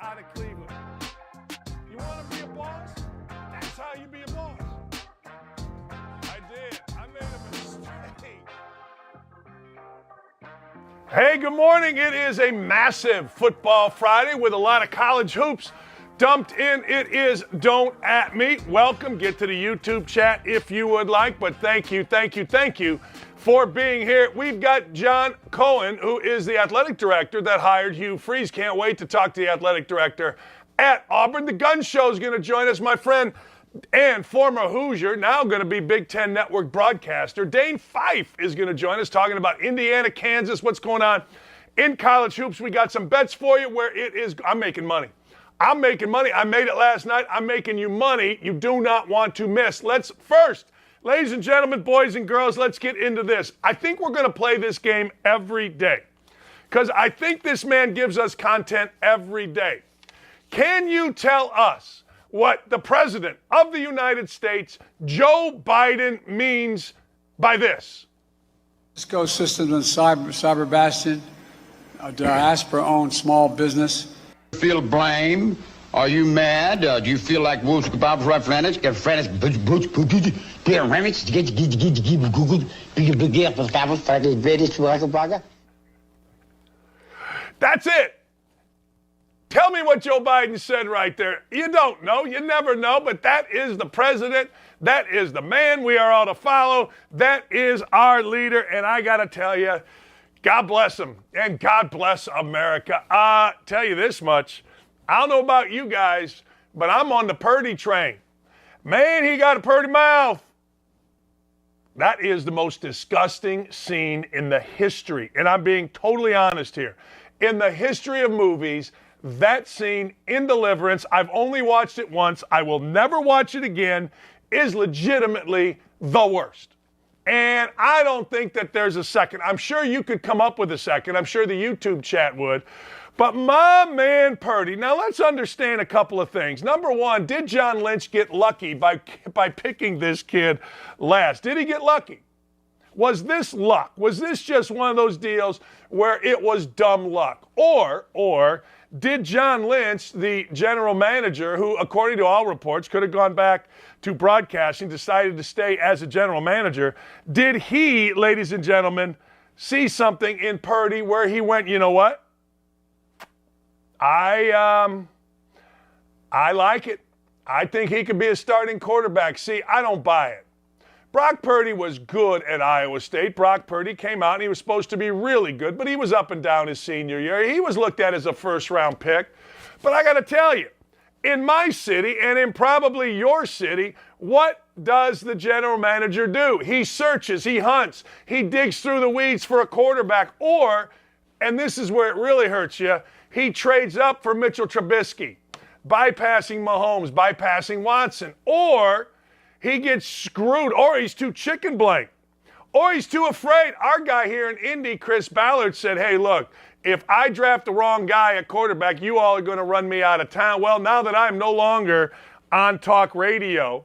out of Cleveland. You want to be a boss? That's how you be a boss. I did. I made a mistake. Hey, good morning. It is a massive football Friday with a lot of college hoops dumped in. It is Don't At Me. Welcome. Get to the YouTube chat if you would like, but thank you for being here. We've got John Cohen, who is the athletic director that hired Hugh Freeze. Can't wait to talk to the athletic director at Auburn. The Gun Show is going to join us. My friend and former Hoosier, now going to be Big Ten Network broadcaster, Dane Fife is going to join us talking about Indiana, Kansas, what's going on in college hoops. We got some bets for you where it is. I'm making money. I made it last night. I'm making you money you do not want to miss. Let's first, ladies and gentlemen, boys and girls, let's get into this. I think we're going to play this game every day because I think this man gives us content every day. Can you tell us what the President of the United States, Joe Biden, means by this? Cisco Systems and Cyber Bastion, a diaspora-owned small business. Feel blame? Are you mad? Do you feel like wolves kebabs right friends? Get friends, That's it. Tell me what Joe Biden said right there. You don't know. You never know. But that is the president. That is the man we are all to follow. That is our leader. And I got to tell you, God bless him. And God bless America. Tell you this much. I don't know about you guys, but I'm on the Purdy train. Man, he got a Purdy mouth. That is the most disgusting scene in the history. And I'm being totally honest here. In the history of movies, that scene in Deliverance, I've only watched it once, I will never watch it again, is legitimately the worst. And I don't think that there's a second. I'm sure you could come up with a second. I'm sure the YouTube chat would. But my man Purdy, now let's understand a couple of things. Number one, did John Lynch get lucky by picking this kid last? Did he get lucky? Was this luck? Was this just one of those deals where it was dumb luck? Or did John Lynch, the general manager, who, according to all reports, could have gone back to broadcasting, decided to stay as a general manager, did he, ladies and gentlemen, see something in Purdy where he went, you know what? I like it. I think he could be a starting quarterback. See, I don't buy it. Brock Purdy was good at Iowa State. Brock Purdy came out and he was supposed to be really good, but he was up and down his senior year. He was looked at as a first-round pick. But I got to tell you, in my city and in probably your city, what does the general manager do? He searches, he hunts, he digs through the weeds for a quarterback, or, and this is where it really hurts you, he trades up for Mitchell Trubisky, bypassing Mahomes, bypassing Watson, or he gets screwed, or he's too chicken blank, or he's too afraid. Our guy here in Indy, Chris Ballard, said, hey, look, if I draft the wrong guy at quarterback, you all are going to run me out of town. Well, now that I'm no longer on talk radio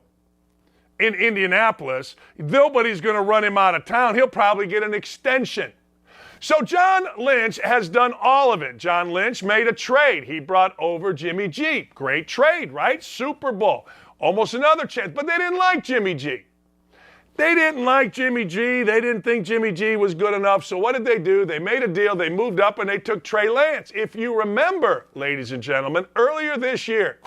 in Indianapolis, nobody's going to run him out of town. He'll probably get an extension. So John Lynch has done all of it. John Lynch made a trade. He brought over Jimmy G. Great trade, right? Super Bowl. Almost another chance. But they didn't like Jimmy G. They didn't like Jimmy G. They didn't think Jimmy G was good enough. So what did they do? They made a deal. They moved up and they took Trey Lance. If you remember, ladies and gentlemen, earlier this year,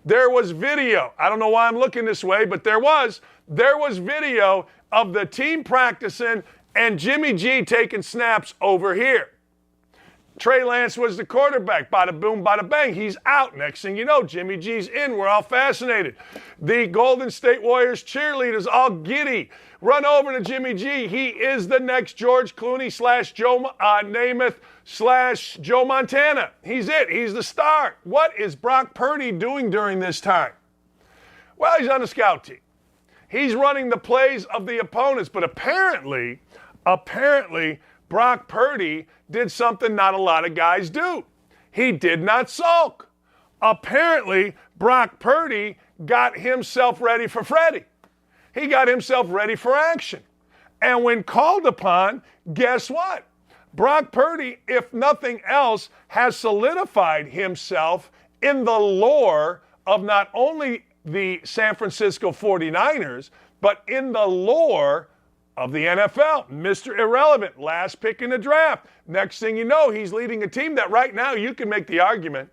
there was video. I don't know why I'm looking this way, but there was video of the team practicing and Jimmy G taking snaps over here. Trey Lance was the quarterback. Bada boom, bada bang. He's out. Next thing you know, Jimmy G's in. We're all fascinated. The Golden State Warriors cheerleaders all giddy. Run over to Jimmy G. He is the next George Clooney / Joe Namath / Joe Montana. He's it. He's the star. What is Brock Purdy doing during this time? Well, he's on the scout team. He's running the plays of the opponents. But apparently, Brock Purdy did something not a lot of guys do. He did not sulk. Apparently, Brock Purdy got himself ready for Freddie. He got himself ready for action. And when called upon, guess what? Brock Purdy, if nothing else, has solidified himself in the lore of not only the San Francisco 49ers, but in the lore of the NFL. Mr. Irrelevant, last pick in the draft. Next thing you know, he's leading a team that right now you can make the argument,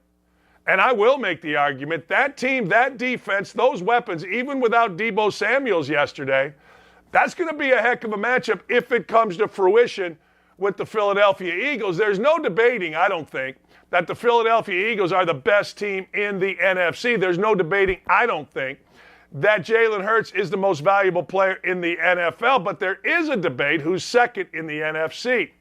and I will make the argument, that team, that defense, those weapons, even without Deebo Samuels yesterday, that's going to be a heck of a matchup if it comes to fruition with the Philadelphia Eagles. There's no debating, I don't think, that the Philadelphia Eagles are the best team in the NFC. There's no debating, I don't think, that Jalen Hurts is the most valuable player in the NFL, but there is a debate who's second in the NFC.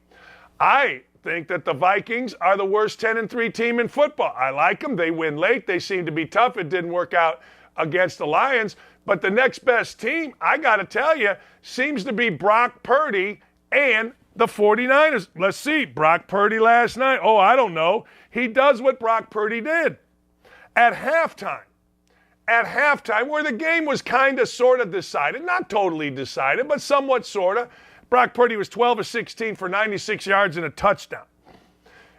I think that the Vikings are the worst 10-3 team in football. I like them. They win late. They seem to be tough. It didn't work out against the Lions. But the next best team, I got to tell you, seems to be Brock Purdy and the 49ers. Let's see. Brock Purdy last night. Oh, I don't know. He does what Brock Purdy did. At halftime, where the game was kind of sort of decided, not totally decided, but somewhat sort of, Brock Purdy was 12 of 16 for 96 yards and a touchdown.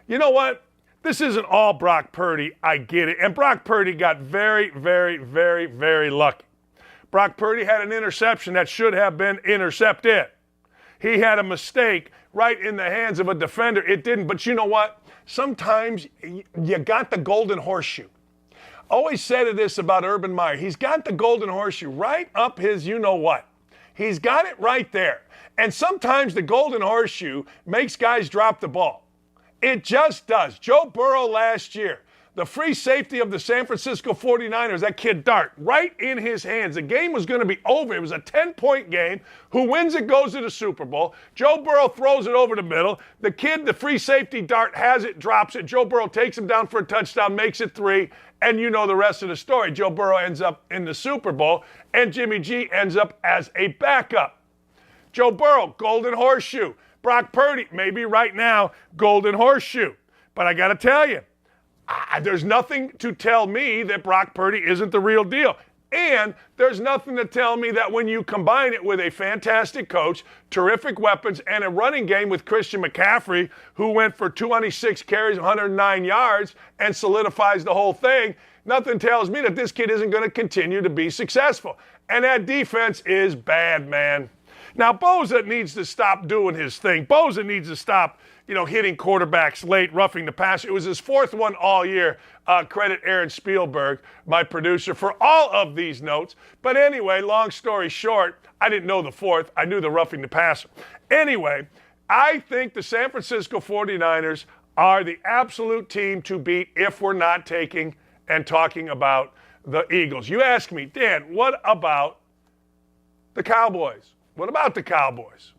You know what? This isn't all Brock Purdy. I get it. And Brock Purdy got very, very, very, very lucky. Brock Purdy had an interception that should have been intercepted. He had a mistake right in the hands of a defender. It didn't. But you know what? Sometimes you got the golden horseshoe. Always said this about Urban Meyer. He's got the golden horseshoe right up his you-know-what. He's got it right there. And sometimes the golden horseshoe makes guys drop the ball. It just does. Joe Burrow last year, the free safety of the San Francisco 49ers, that kid Dart, right in his hands. The game was going to be over. It was a 10-point game. Who wins it goes to the Super Bowl. Joe Burrow throws it over the middle. The kid, the free safety Dart, has it, drops it. Joe Burrow takes him down for a touchdown, makes it 3, and you know the rest of the story. Joe Burrow ends up in the Super Bowl, and Jimmy G ends up as a backup. Joe Burrow, golden horseshoe. Brock Purdy, maybe right now, golden horseshoe. But I got to tell you, there's nothing to tell me that Brock Purdy isn't the real deal. And there's nothing to tell me that when you combine it with a fantastic coach, terrific weapons, and a running game with Christian McCaffrey, who went for 206 carries, 109 yards, and solidifies the whole thing, nothing tells me that this kid isn't going to continue to be successful. And that defense is bad, man. Now, Bosa needs to stop doing his thing. Bosa needs to stop, hitting quarterbacks late, roughing the passer. It was his 4th one all year. Credit Aaron Spielberg, my producer, for all of these notes. But anyway, long story short, I didn't know the 4th. I knew the roughing the passer. Anyway, I think the San Francisco 49ers are the absolute team to beat if we're not taking and talking about the Eagles. You ask me, Dan, what about the Cowboys? What about the Cowboys?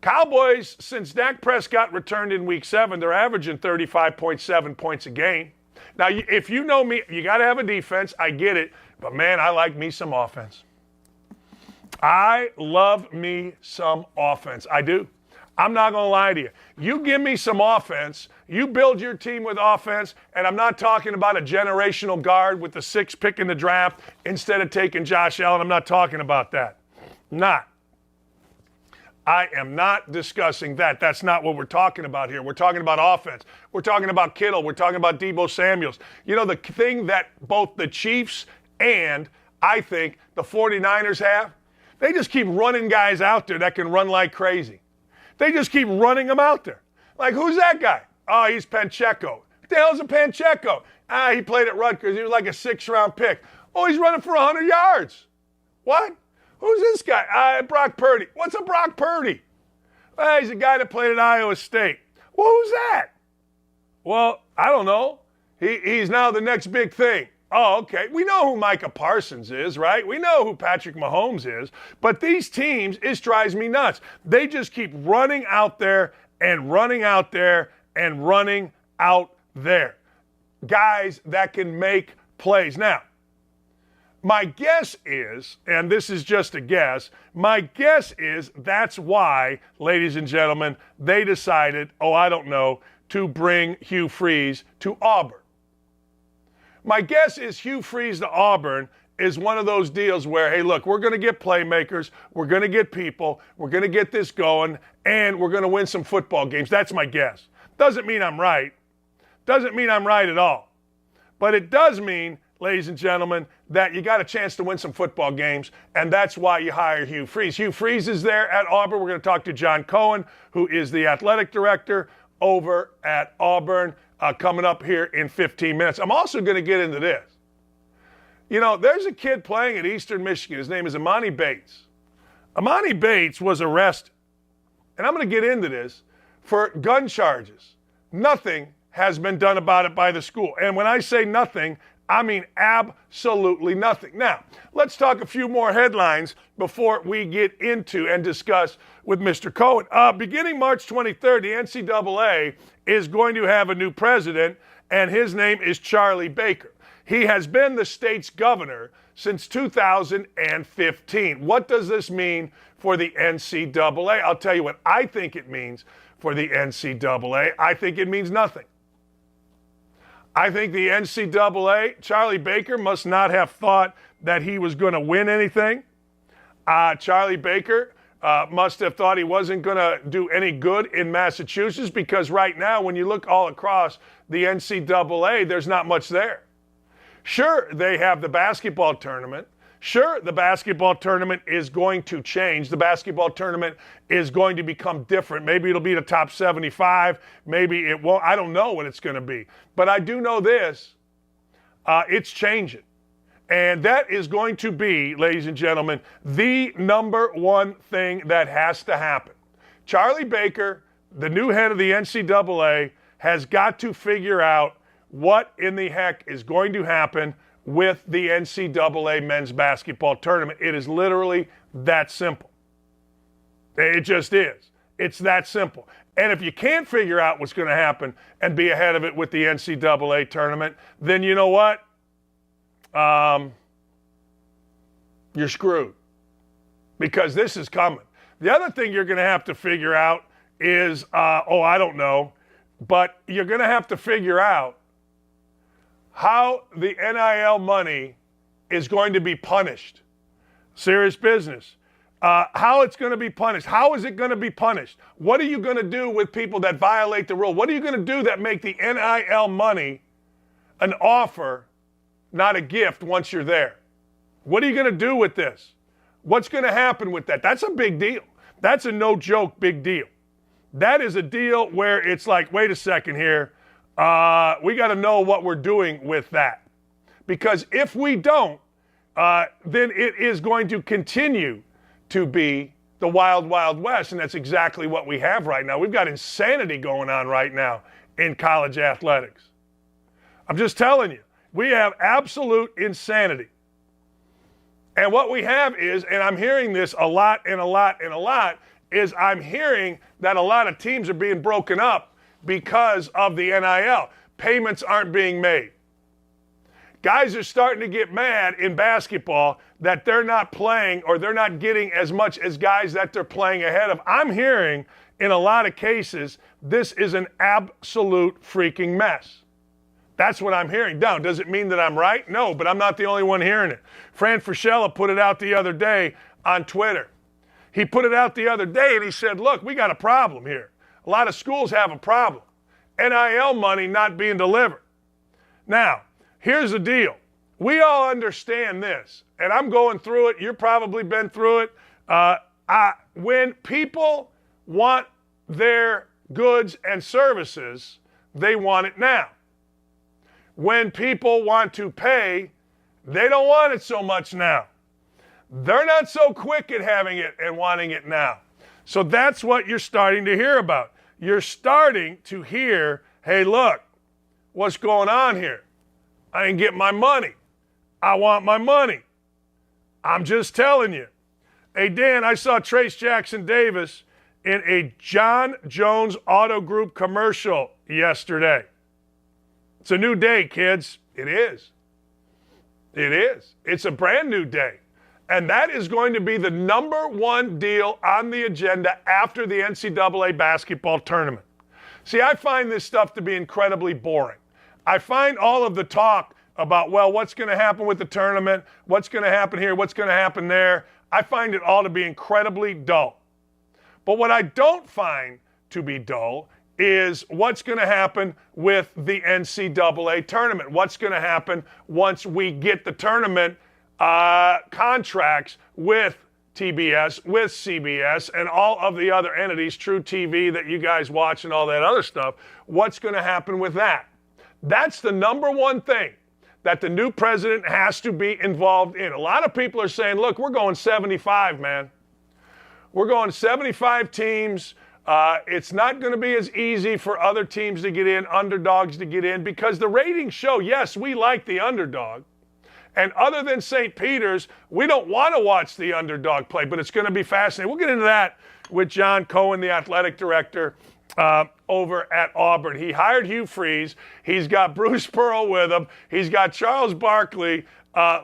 Cowboys, since Dak Prescott returned in Week 7, they're averaging 35.7 points a game. Now, if you know me, you got to have a defense. I get it. But, man, I like me some offense. I love me some offense. I do. I'm not going to lie to you. You give me some offense, you build your team with offense, and I'm not talking about a generational guard with the 6th pick in the draft instead of taking Josh Allen. I'm not talking about that. I am not discussing that. That's not what we're talking about here. We're talking about offense. We're talking about Kittle. We're talking about Deebo Samuels. The thing that both the Chiefs and, I think, the 49ers have, they just keep running guys out there that can run like crazy. They just keep running them out there. Like, who's that guy? Oh, he's Pacheco. What the hell's a Pacheco? He played at Rutgers. He was like a 6th-round pick. Oh, he's running for 100 yards. What? Who's this guy? Brock Purdy. What's a Brock Purdy? He's a guy that played at Iowa State. Well, who's that? Well, I don't know. He's now the next big thing. Oh, okay. We know who Micah Parsons is, right? We know who Patrick Mahomes is. But these teams, it drives me nuts. They just keep running out there and running out there and running out there. Guys that can make plays. Now, my guess is, and this is just a guess, my guess is that's why, ladies and gentlemen, they decided, to bring Hugh Freeze to Auburn. My guess is Hugh Freeze to Auburn is one of those deals where, hey, look, we're going to get playmakers, we're going to get people, we're going to get this going, and we're going to win some football games. That's my guess. Doesn't mean I'm right. Doesn't mean I'm right at all. But it does mean, ladies and gentlemen, that you got a chance to win some football games, and that's why you hire Hugh Freeze. Hugh Freeze is there at Auburn. We're going to talk to John Cohen, who is the athletic director over at Auburn, coming up here in 15 minutes. I'm also going to get into this. You know, there's a kid playing at Eastern Michigan. His name is Emoni Bates. Emoni Bates was arrested, and I'm going to get into this, for gun charges. Nothing has been done about it by the school. And when I say nothing, I mean absolutely nothing. Now, let's talk a few more headlines before we get into and discuss with Mr. Cohen. Beginning March 23rd, the NCAA is going to have a new president, and his name is Charlie Baker. He has been the state's governor since 2015. What does this mean for the NCAA? I'll tell you what I think it means for the NCAA. I think it means nothing. I think the NCAA, Charlie Baker must not have thought that he was going to win anything. Charlie Baker must have thought he wasn't going to do any good in Massachusetts, because right now, when you look all across the NCAA, there's not much there. Sure, they have the basketball tournament. Sure, the basketball tournament is going to change. The basketball tournament is going to become different. Maybe it'll be the top 75. Maybe it won't. I don't know what it's going to be. But I do know this. It's changing. And that is going to be, ladies and gentlemen, the number one thing that has to happen. Charlie Baker, the new head of the NCAA, has got to figure out what in the heck is going to happen with the NCAA men's basketball tournament. It is literally that simple. It just is. It's that simple. And if you can't figure out what's going to happen and be ahead of it with the NCAA tournament, then you know what? You're screwed. Because this is coming. The other thing you're going to have to figure out is, I don't know, but you're going to have to figure out how the NIL money is going to be punished. Serious business. How it's going to be punished. How is it going to be punished? What are you going to do with people that violate the rule? What are you going to do that make the NIL money an offer, not a gift once you're there? What are you going to do with this? What's going to happen with that? That's a big deal. That's a no-joke big deal. That is a deal where it's like, wait a second here. We got to know what we're doing with that. Because if we don't, then it is going to continue to be the wild, wild west. And that's exactly what we have right now. We've got insanity going on right now in college athletics. I'm just telling you, we have absolute insanity. And what we have is, and I'm hearing this a lot, is I'm hearing that a lot of teams are being broken up because of the NIL. Payments aren't being made. Guys are starting to get mad in basketball that they're not playing, or they're not getting as much as guys that they're playing ahead of. I'm hearing in a lot of cases, this is an absolute freaking mess. That's what I'm hearing. Now, does it mean that I'm right? No, but I'm not the only one hearing it. Fran Fraschilla put it out the other day on Twitter. He put it out the other day and he said, look, we got a problem here. A lot of schools have a problem. NIL money not being delivered. Now, here's the deal. We all understand this, and I'm going through it. You've probably been through it. When people want their goods and services, they want it now. When people want to pay, they don't want it so much now. They're not so quick at having it and wanting it now. So that's what you're starting to hear about. You're starting to hear, hey, look, what's going on here? I didn't get my money. I want my money. I'm just telling you. Hey, Dan, I saw Trace Jackson Davis in a John Jones Auto Group commercial yesterday. It's a new day, kids. It is. It is. It's a brand new day. And that is going to be the number one deal on the agenda after the NCAA basketball tournament. See, I find this stuff to be incredibly boring. I find all of the talk about, well, what's going to happen with the tournament, what's going to happen here, what's going to happen there, I find it all to be incredibly dull. But what I don't find to be dull is what's going to happen with the NCAA tournament. What's going to happen once we get the tournament contracts with TBS, with CBS, and all of the other entities, True TV that you guys watch and all that other stuff. What's going to happen with that? That's the number one thing that the new president has to be involved in. A lot of people are saying, look, we're going 75, man. We're going 75 teams. It's not going to be as easy for other teams to get in, underdogs to get in, because the ratings show, yes, we like the underdog. And other than St. Peter's, we don't want to watch the underdog play, but it's going to be fascinating. We'll get into that with John Cohen, the athletic director over at Auburn. He hired Hugh Freeze. He's got Bruce Pearl with him. He's got Charles Barkley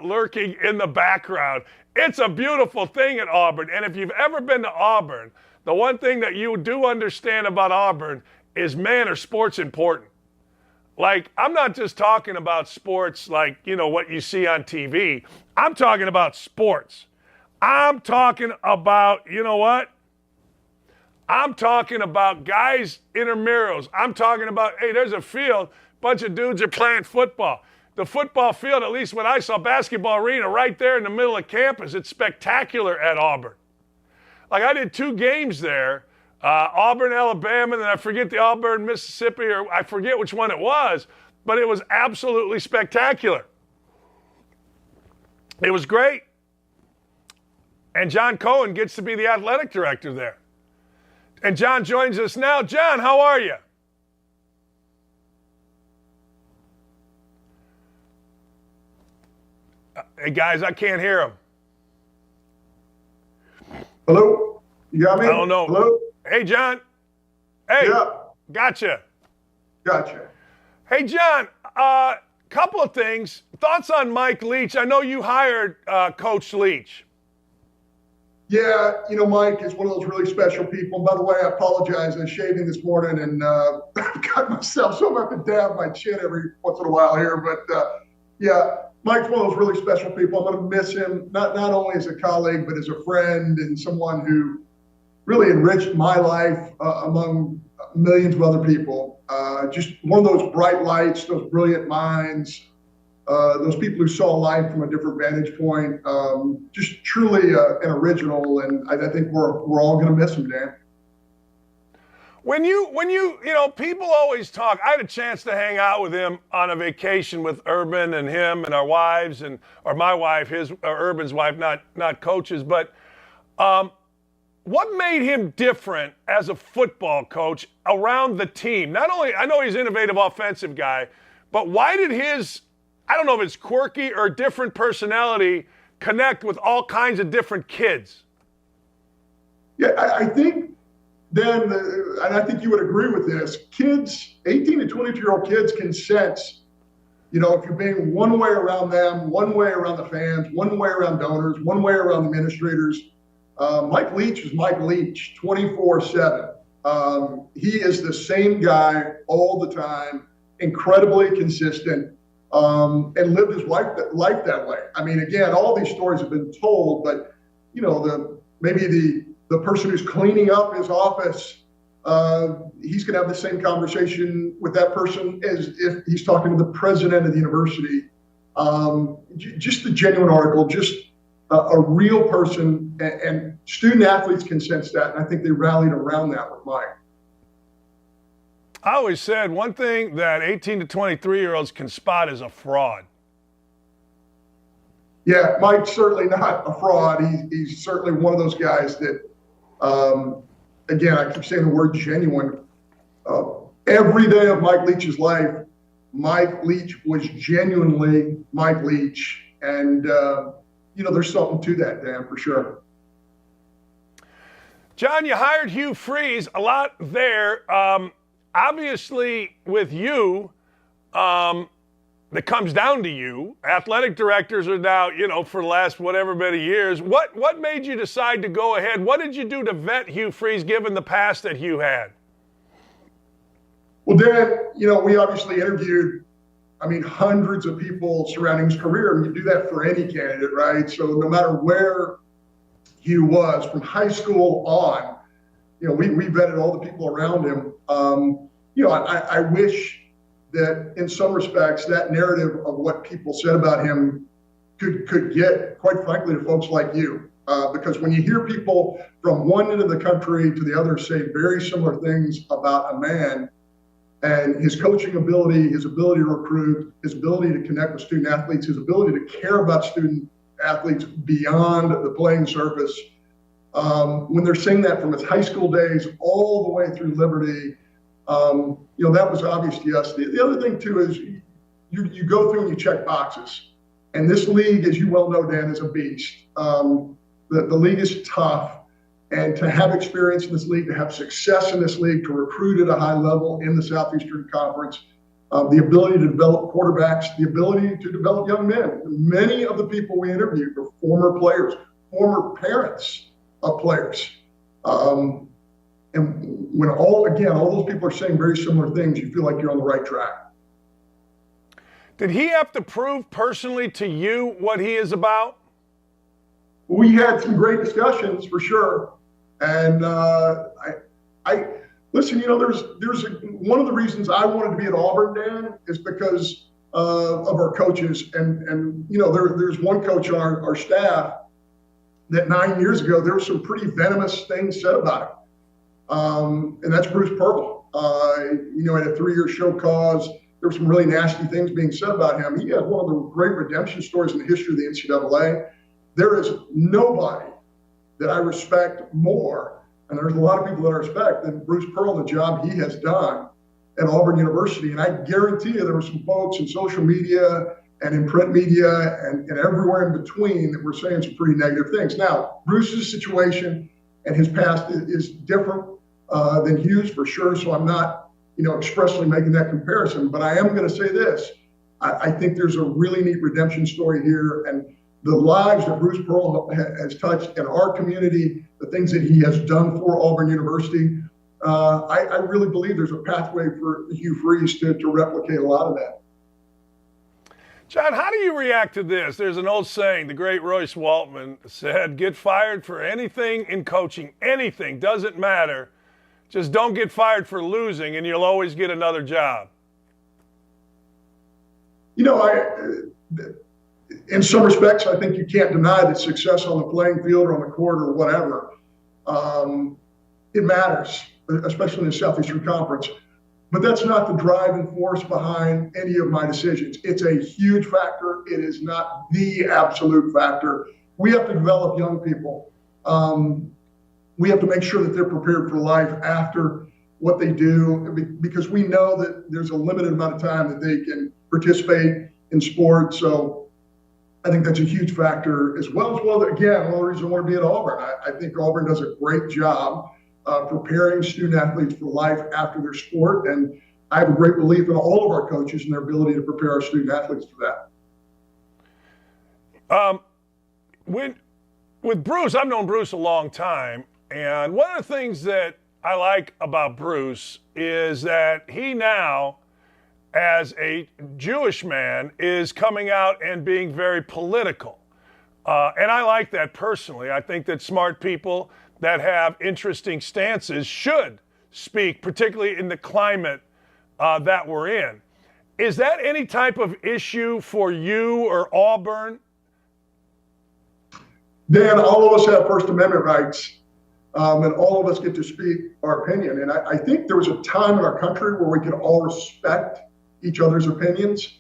lurking in the background. It's a beautiful thing at Auburn. And if you've ever been to Auburn, the one thing that you do understand about Auburn is, man, are sports important. Like, I'm not just talking about sports like, you know, what you see on TV. I'm talking about sports. I'm talking about, you know what? I'm talking about guys intramurals. I'm talking about, hey, there's a field, bunch of dudes are playing football. The football field, at least when I saw basketball arena right there in the middle of campus, it's spectacular at Auburn. Like, I did 2 games there, Auburn, Alabama, and then I forget the Auburn, Mississippi, or I forget which one it was, but it was absolutely spectacular. It was great. And John Cohen gets to be the athletic director there. And John joins us now. John, how are you? Hey, guys, I can't hear him. Hello? You got me? I don't know. Hello? Hey, John. Hey, Yeah. Gotcha. Gotcha. Hey, John, couple of things. Thoughts on Mike Leach? I know you hired Coach Leach. Yeah, you know, Mike is one of those really special people. And by the way, I apologize. I was shaving this morning and got myself, so I'm going to have to dab my chin every once in a while here. But yeah, Mike's one of those really special people. I'm going to miss him, not only as a colleague, but as a friend and someone who really enriched my life among millions of other people. Just one of those bright lights, those brilliant minds, those people who saw life from a different vantage point. Just truly an original, and I think we're all going to miss him, Dan. When you know, people always talk. I had a chance to hang out with him on a vacation with Urban and him and our wives, or my wife, Urban's wife, not Coach's. But what made him different as a football coach around the team? Not only, I know he's an innovative offensive guy, but why did his, I don't know if it's quirky or different personality, connect with all kinds of different kids? Yeah, I think then, and I think you would agree with this, kids, 18 to 22-year-old kids can sense, you know, if you're being one way around them, one way around the fans, one way around donors, one way around the administrators. Mike Leach is Mike Leach 24/7. He is the same guy all the time, incredibly consistent, and lived his life that way. I mean, again, all these stories have been told, but, you know, maybe the person who's cleaning up his office, he's going to have the same conversation with that person as if he's talking to the president of the university. Just a genuine article, just a real person, and student athletes can sense that, and I think they rallied around that with Mike. I always said one thing that 18 to 23-year-olds can spot is a fraud. Yeah, Mike's certainly not a fraud. He's certainly one of those guys that, again, I keep saying the word genuine. Every day of Mike Leach's life, Mike Leach was genuinely Mike Leach. And, you know, there's something to that, Dan, for sure. John, you hired Hugh Freeze, a lot there. Obviously, with you, that comes down to you. Athletic directors are now, you know, for the last whatever many years. What made you decide to go ahead? What did you do to vet Hugh Freeze, given the past that Hugh had? Well, Dan, you know, we obviously interviewed, I mean, hundreds of people surrounding his career, and you do that for any candidate, right? So no matter where Hugh was, from high school on, you know, we vetted all the people around him. I wish that in some respects that narrative of what people said about him could get, quite frankly, to folks like you. Because when you hear people from one end of the country to the other say very similar things about a man and his coaching ability, his ability to recruit, his ability to connect with student athletes, his ability to care about student athletes beyond the playing surface, when they're saying that from his high school days all the way through Liberty, that was obvious to us. The other thing, too, is you go through and you check boxes. And this league, as you well know, Dan, is a beast. The league is tough, and to have experience in this league, to have success in this league, to recruit at a high level in the Southeastern Conference, the ability to develop quarterbacks, the ability to develop young men. Many of the people we interviewed were former players, former parents of players. And when all those people are saying very similar things, you feel like you're on the right track. Did he have to prove personally to you what he is about? We had some great discussions for sure, and I listen. There's one of the reasons I wanted to be at Auburn, Dan, is because of our coaches, and there's one coach on our staff that 9 years ago there were some pretty venomous things said about him, and that's Bruce Pearl. At a 3-year show cause, there were some really nasty things being said about him. He has one of the great redemption stories in the history of the NCAA. There is nobody that I respect more, and there's a lot of people that I respect, than Bruce Pearl and the job he has done at Auburn University. And I guarantee you there were some folks in social media and in print media and everywhere in between that were saying some pretty negative things. Now, Bruce's situation and his past is different than Hugh's for sure, so I'm not expressly making that comparison. But I am going to say this. I think there's a really neat redemption story here, and the lives that Bruce Pearl has touched in our community, the things that he has done for Auburn University, I really believe there's a pathway for Hugh Freeze to replicate a lot of that. John, how do you react to this? There's an old saying, the great Royce Waltman said, get fired for anything in coaching, anything, doesn't matter. Just don't get fired for losing and you'll always get another job. In some respects, I think you can't deny that success on the playing field or on the court or whatever, it matters, especially in the Southeastern Conference. But that's not the driving force behind any of my decisions. It's a huge factor. It is not the absolute factor. We have to develop young people. We have to make sure that they're prepared for life after what they do, because we know that there's a limited amount of time that they can participate in sports. So I think that's a huge factor, as well as, one of the reasons I want to be at Auburn. I think Auburn does a great job preparing student athletes for life after their sport, and I have a great belief in all of our coaches and their ability to prepare our student athletes for that. With Bruce, I've known Bruce a long time, and one of the things that I like about Bruce is that he now, as a Jewish man, is coming out and being very political. And I like that personally. I think that smart people that have interesting stances should speak, particularly in the climate that we're in. Is that any type of issue for you or Auburn? Dan, all of us have First Amendment rights, and all of us get to speak our opinion. And I think there was a time in our country where we could all respect each other's opinions.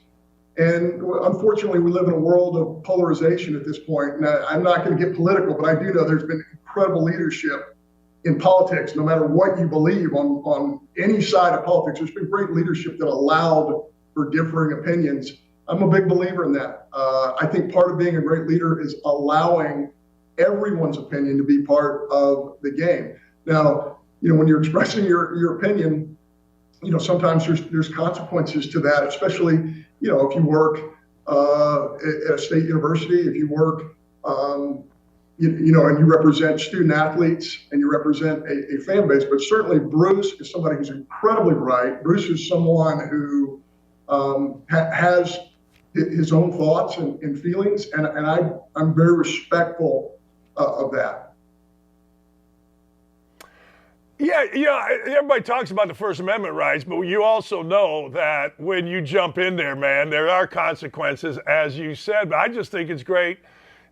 And unfortunately, we live in a world of polarization at this point. And I'm not going to get political, but I do know there's been incredible leadership in politics, no matter what you believe on any side of politics. There's been great leadership that allowed for differing opinions. I'm a big believer in that. I think part of being a great leader is allowing everyone's opinion to be part of the game. Now, when you're expressing your opinion, sometimes there's consequences to that, especially, if you work at a state university, if you work, and you represent student athletes and you represent a fan base. But certainly Bruce is somebody who's incredibly bright. Bruce is someone who has his own thoughts and feelings, and I'm very respectful of that. Yeah, everybody talks about the First Amendment rights, but you also know that when you jump in there, man, there are consequences, as you said. But I just think it's great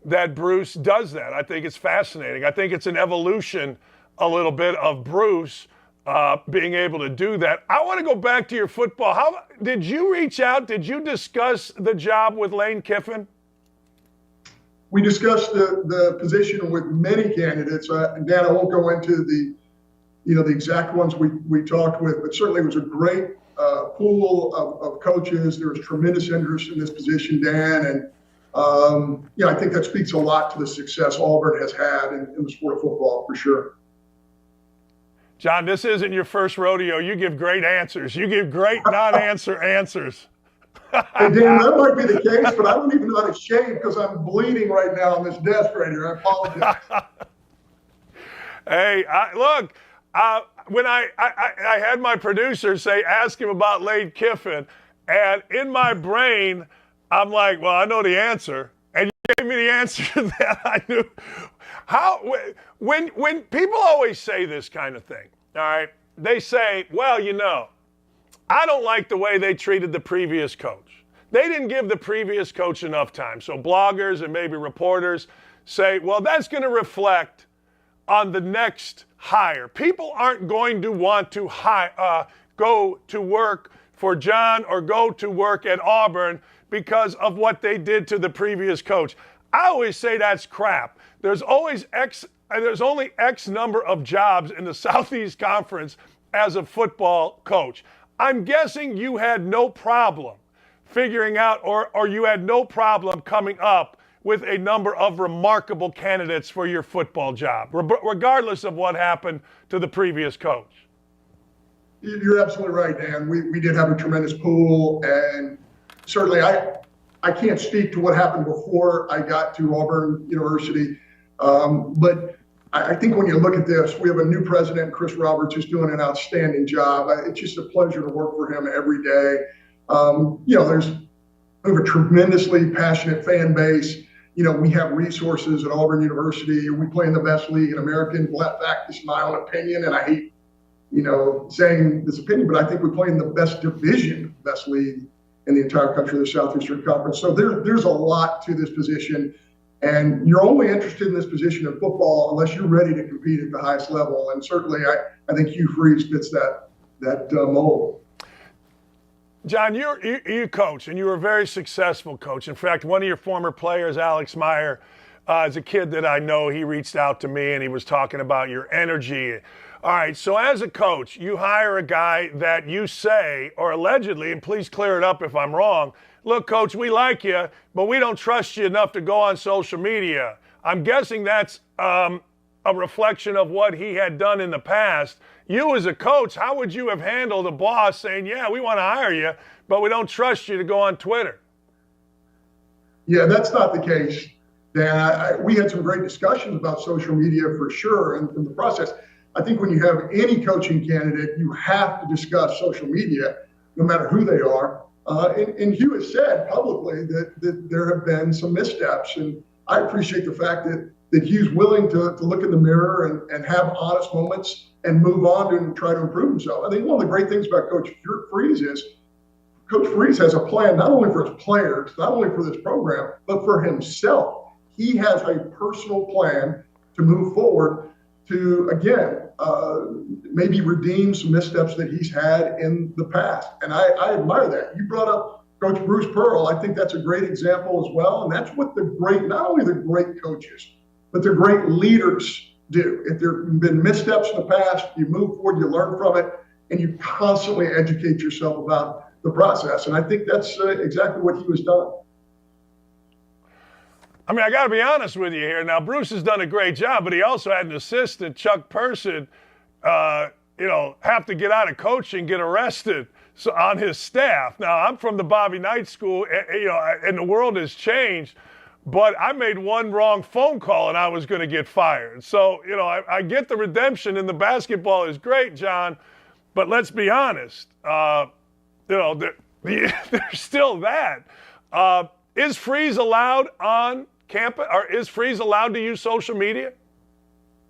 that Bruce does that. I think it's fascinating. I think it's an evolution a little bit of Bruce being able to do that. I want to go back to your football. How did you reach out? Did you discuss the job with Lane Kiffin? We discussed the position with many candidates. Dan, I won't go into the exact ones we talked with, but certainly it was a great pool of coaches. There was tremendous interest in this position, Dan, and I think that speaks a lot to the success Auburn has had in the sport of football, for sure. John, this isn't your first rodeo. You give great answers. You give great non-answer answers. Hey, Dan, that might be the case, but I don't even know how to shave because I'm bleeding right now on this desk right here. I apologize. Hey, look. When I had my producer say, ask him about Lane Kiffin, and in my brain, I'm like, well, I know the answer. And you gave me the answer that I knew. When people always say this kind of thing, all right, they say, well, I don't like the way they treated the previous coach. They didn't give the previous coach enough time. So bloggers and maybe reporters say, well, that's going to reflect on the next hire. People aren't going to want to go to work for John or go to work at Auburn because of what they did to the previous coach. I always say that's crap. There's only X number of jobs in the Southeast Conference as a football coach. I'm guessing you had no problem figuring out or you had no problem coming up with a number of remarkable candidates for your football job, regardless of what happened to the previous coach. You're absolutely right, Dan. We did have a tremendous pool, and certainly I can't speak to what happened before I got to Auburn University, but I think when you look at this, we have a new president, Chris Roberts, who's doing an outstanding job. It's just a pleasure to work for him every day. We have a tremendously passionate fan base. We have resources at Auburn University. We play in the best league in America. In fact, this is my own opinion, and I hate, saying this opinion, but I think we play in the best division, best league in the entire country of the Southeastern Conference. So there's a lot to this position, and you're only interested in this position in football unless you're ready to compete at the highest level. And certainly, I think Hugh Freeze fits that mold. John, you coach, and you were a very successful coach. In fact, one of your former players, Alex Meyer, as a kid that I know, he reached out to me and he was talking about your energy. All right, so as a coach, you hire a guy that you say, or allegedly, and please clear it up if I'm wrong, look, coach, we like you, but we don't trust you enough to go on social media. I'm guessing that's a reflection of what he had done in the past. You as a coach, how would you have handled a boss saying, yeah, we want to hire you, but we don't trust you to go on Twitter? Yeah, that's not the case, Dan. We had some great discussions about social media for sure in the process. I think when you have any coaching candidate, you have to discuss social media, no matter who they are. And Hugh has said publicly that there have been some missteps. And I appreciate the fact that Hugh's willing to look in the mirror and have honest moments and move on and try to improve himself. I think one of the great things about Coach Freeze is Coach Freeze has a plan not only for his players, not only for this program, but for himself. He has a personal plan to move forward to, again, maybe redeem some missteps that he's had in the past. And I admire that. You brought up Coach Bruce Pearl. I think that's a great example as well. And that's what not only the great coaches, but the great leaders do. If there have been missteps in the past, you move forward, you learn from it, and you constantly educate yourself about the process. And I think that's exactly what he has done. I mean, I got to be honest with you here. Now, Bruce has done a great job, but he also had an assistant, Chuck Person, have to get out of coaching, get arrested on his staff. Now, I'm from the Bobby Knight School, and the world has changed, but I made one wrong phone call and I was going to get fired. So, I get the redemption in the basketball is great, John, but let's be honest. There's still that. Is Freeze allowed on campus, or is Freeze allowed to use social media?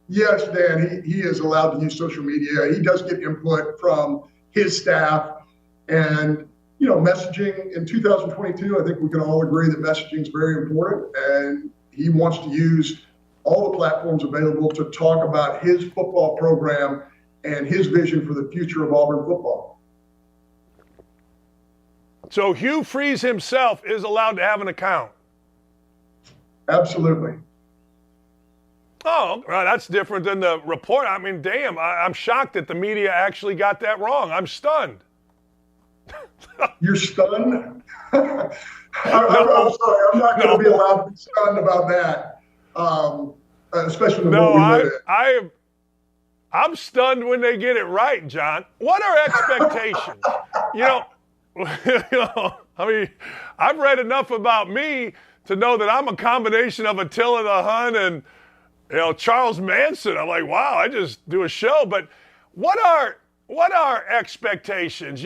Yes, Dan, he is allowed to use social media. He does get input from his staff. And, messaging in 2022, I think we can all agree that messaging is very important. And he wants to use all the platforms available to talk about his football program and his vision for the future of Auburn football. So Hugh Freeze himself is allowed to have an account? Absolutely. Oh, well, that's different than the report. I mean, damn, I'm shocked that the media actually got that wrong. I'm stunned. You're stunned? I'm sorry. I'm not going to be allowed to be stunned about that, especially with what we live in. I'm stunned when they get it right, John. What are expectations? I mean, I've read enough about me to know that I'm a combination of Attila the Hun and Charles Manson. I'm like, wow, I just do a show. But what are expectations,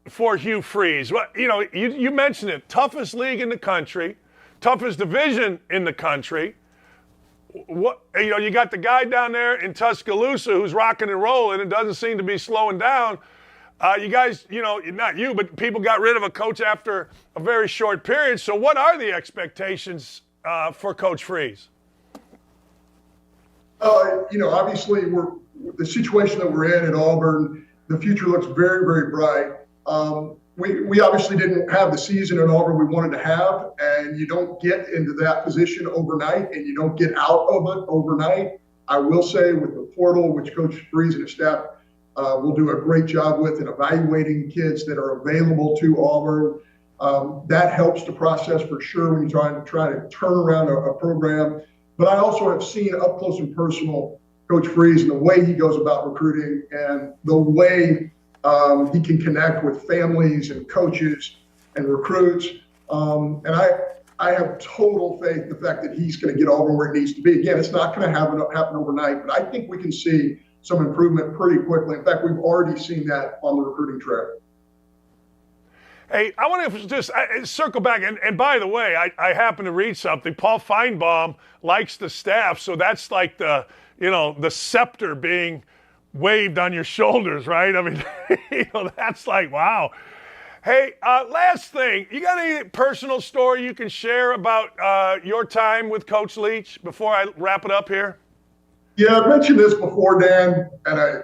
for Hugh Freeze? Well, you mentioned it, toughest league in the country, toughest division in the country. You got the guy down there in Tuscaloosa who's rocking and rolling and doesn't seem to be slowing down. You guys, not you, but people got rid of a coach after a very short period. So what are the expectations for Coach Freeze? Obviously the situation that we're in at Auburn, the future looks very, very bright. We obviously didn't have the season at Auburn we wanted to have, and you don't get into that position overnight, and you don't get out of it overnight. I will say with the portal, which Coach Brees and his staff will do a great job with in evaluating kids that are available to Auburn, that helps the process for sure when you're trying to turn around a program. But I also have seen up close and personal Coach Freeze and the way he goes about recruiting and the way he can connect with families and coaches and recruits. And I have total faith in the fact that he's going to get Auburn where it needs to be. Again, it's not going to happen overnight, but I think we can see some improvement pretty quickly. In fact, we've already seen that on the recruiting trail. Hey, I want to just circle back. And by the way, I happen to read something. Paul Feinbaum likes the staff, so that's like the scepter being waved on your shoulders, right? I mean, that's like, wow. Hey, last thing, you got any personal story you can share about your time with Coach Leach before I wrap it up here? Yeah, I mentioned this before, Dan, and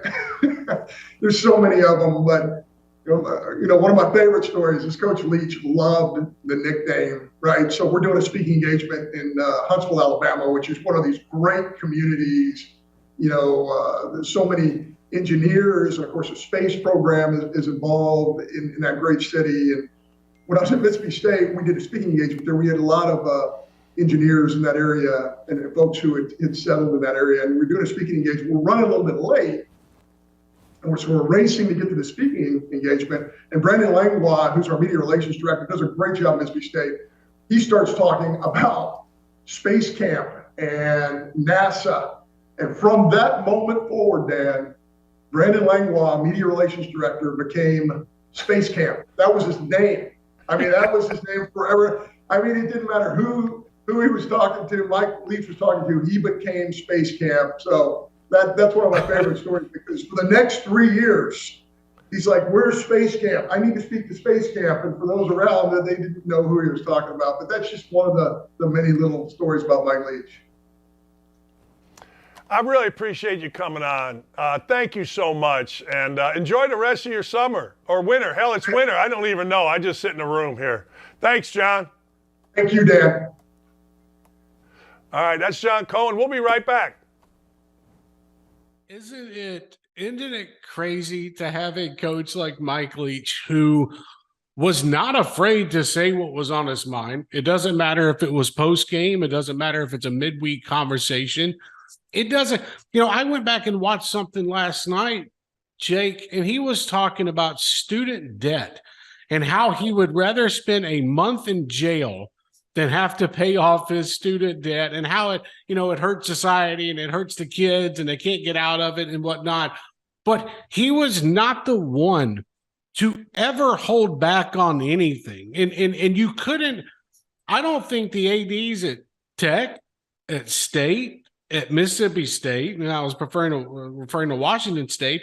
there's so many of them, but one of my favorite stories is Coach Leach loved the nickname, right? So we're doing a speaking engagement in Huntsville, Alabama, which is one of these great communities. There's so many engineers, and of course the space program is involved in that great city. And when I was at Mississippi State, we did a speaking engagement there. We had a lot of engineers in that area and folks who had settled in that area. And we're doing a speaking engagement. We're running a little bit late. And we're racing to get to the speaking engagement. And Brandon Langlois, who's our media relations director, does a great job at Mississippi State. He starts talking about Space Camp and NASA. And from that moment forward, Dan, Brandon Langlois, media relations director, became Space Camp. That was his name. I mean, that was his name forever. I mean, it didn't matter who he was talking to, Mike Leach was talking to, he became Space Camp. So that's one of my favorite stories, because for the next 3 years, he's like, where's Space Camp? I need to speak to Space Camp. And for those around, they didn't know who he was talking about. But that's just one of the many little stories about Mike Leach. I really appreciate you coming on. Thank you so much. And enjoy the rest of your summer or winter. Hell, it's winter. I don't even know. I just sit in a room here. Thanks, John. Thank you, Dan. All right, that's John Cohen. We'll be right back. Isn't it crazy to have a coach like Mike Leach who was not afraid to say what was on his mind? It doesn't matter if it was post-game. It doesn't matter if it's a midweek conversation. It doesn't, I went back and watched something last night, Jake, and he was talking about student debt and how he would rather spend a month in jail than have to pay off his student debt, and how it hurts society and it hurts the kids and they can't get out of it and whatnot. But he was not the one to ever hold back on anything. And you couldn't, I don't think the ADs at Tech, at State, at Mississippi State, and I was referring to Washington State,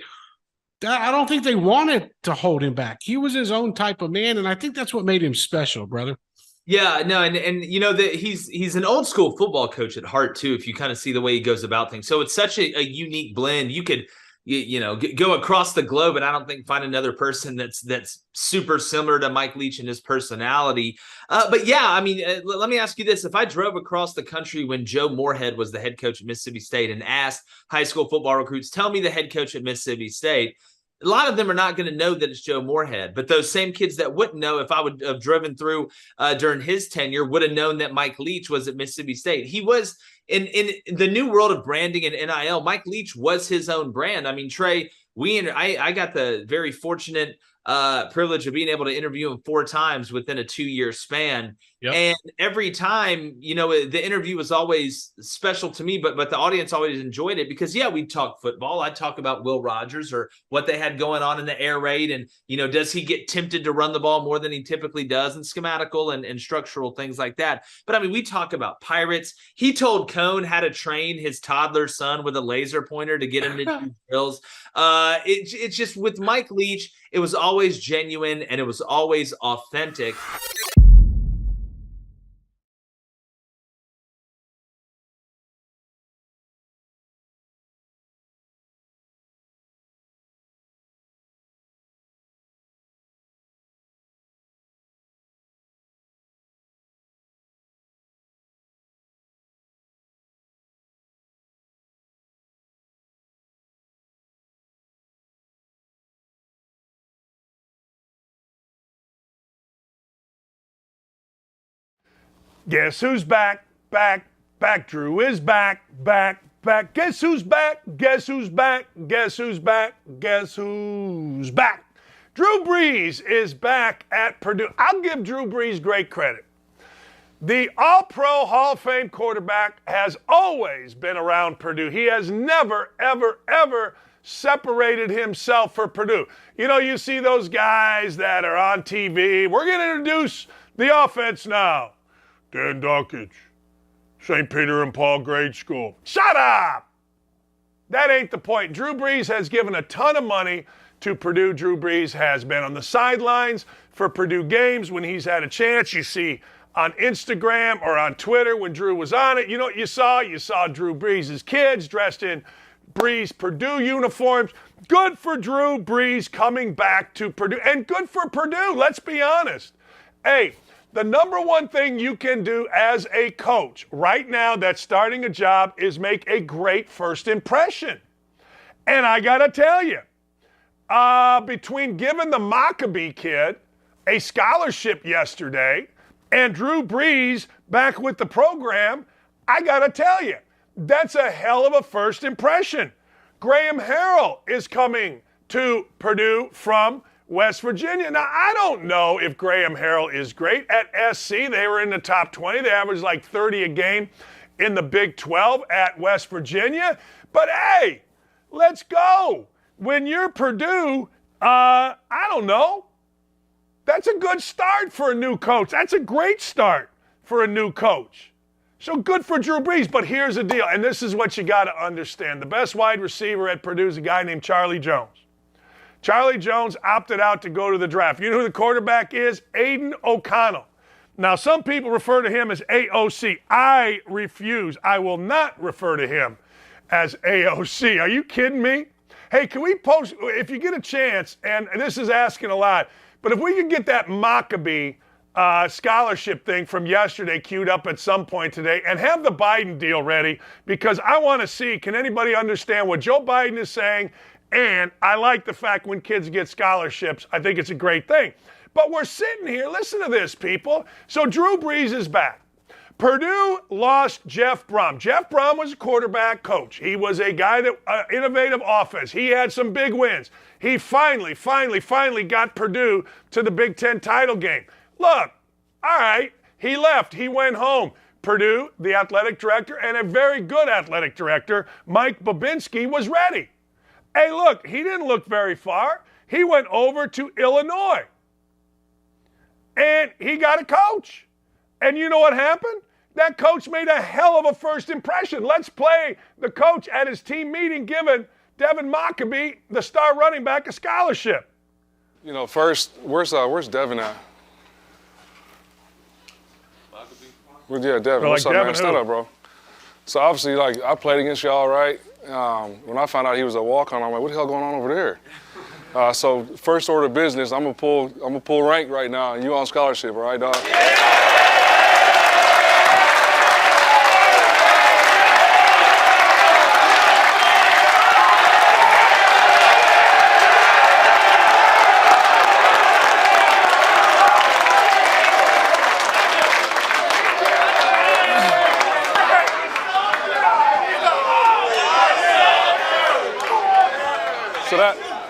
I don't think they wanted to hold him back. He was his own type of man, and I think that's what made him special, brother. Yeah, no, and you know that he's an old school football coach at heart too. If you kind of see the way he goes about things, so it's such a unique blend. You could go across the globe, and I don't think find another person that's super similar to Mike Leach and his personality. But yeah, I mean, let me ask you this: if I drove across the country when Joe Moorhead was the head coach at Mississippi State and asked high school football recruits, "Tell me the head coach at Mississippi State," a lot of them are not going to know that it's Joe Moorhead, but those same kids that wouldn't know, if I would have driven through during his tenure, would have known that Mike Leach was at Mississippi State. He was in the new world of branding and NIL. Mike Leach was his own brand. I mean, Trey, I got the very fortunate privilege of being able to interview him 4 times within a 2-year span. Yep. And every time, the interview was always special to me, but the audience always enjoyed it because, yeah, we'd talk football. I'd talk about Will Rogers or what they had going on in the air raid. And, does he get tempted to run the ball more than he typically does, and schematical and structural things like that. But I mean, we talk about Pirates. He told Cohen how to train his toddler son with a laser pointer to get him to do drills. It's just with Mike Leach, it was always genuine and it was always authentic. Guess who's back, back. Drew is back. Guess who's back, guess who's back. Drew Brees is back at Purdue. I'll give Drew Brees great credit. The All-Pro Hall of Fame quarterback has always been around Purdue. He has never, ever separated himself for Purdue. You see those guys that are on TV. We're going to introduce the offense now. Dan Dakich, St. Peter and Paul grade school. Shut up! That ain't the point. Drew Brees has given a ton of money to Purdue. Drew Brees has been on the sidelines for Purdue games when he's had a chance. You see on Instagram or on Twitter when Drew was on it. You know what you saw? You saw Drew Brees' kids dressed in Brees Purdue uniforms. Good for Drew Brees coming back to Purdue. And good for Purdue, let's be honest. Hey, the number one thing you can do as a coach right now that's starting a job is make a great first impression. And I got to tell you, between giving the Maccabee kid a scholarship yesterday and Drew Brees back with the program, I got to tell you, that's a hell of a first impression. Graham Harrell is coming to Purdue from West Virginia. Now, I don't know if Graham Harrell is great. At SC, they were in the top 20. They averaged like 30 a game in the Big 12 at West Virginia. But hey, let's go. When you're Purdue, I don't know. That's a good start for a new coach. That's a great start for a new coach. So good for Drew Brees. But here's the deal, and this is what you got to understand. The best wide receiver at Purdue is a guy named Charlie Jones. Charlie Jones opted out to go to the draft. You know who the quarterback is? Aiden O'Connell. Now, some people refer to him as AOC. I refuse. I will not refer to him as AOC. Are you kidding me? Hey, can we post, if you get a chance, and this is asking a lot, but if we could get that Maccabee scholarship thing from yesterday queued up at some point today and have the Biden deal ready, because I want to see, can anybody understand what Joe Biden is saying? And I like the fact when kids get scholarships, I think it's a great thing. But we're sitting here, listen to this, people. So Drew Brees is back. Purdue lost Jeff Brom. Jeff Brom was a quarterback coach. He was a guy that innovative offense. He had some big wins. He finally got Purdue to the Big Ten title game. Look, all right, he left. He went home. Purdue, the athletic director, and a very good athletic director, Mike Babinski, was ready. Hey, look, he didn't look very far. He went over to Illinois. And he got a coach. And you know what happened? That coach made a hell of a first impression. Let's play the coach at his team meeting giving Devin Mockabee, the star running back, a scholarship. You know, first, where's Devin at? Yeah, Devin. What's up, man? Stand up, bro. So obviously, like, I played against y'all, right? When I found out he was a walk-on, I'm like, what the hell going on over there? So first order of business, I'm gonna pull rank right now, and you on scholarship, all right, dog? Yeah!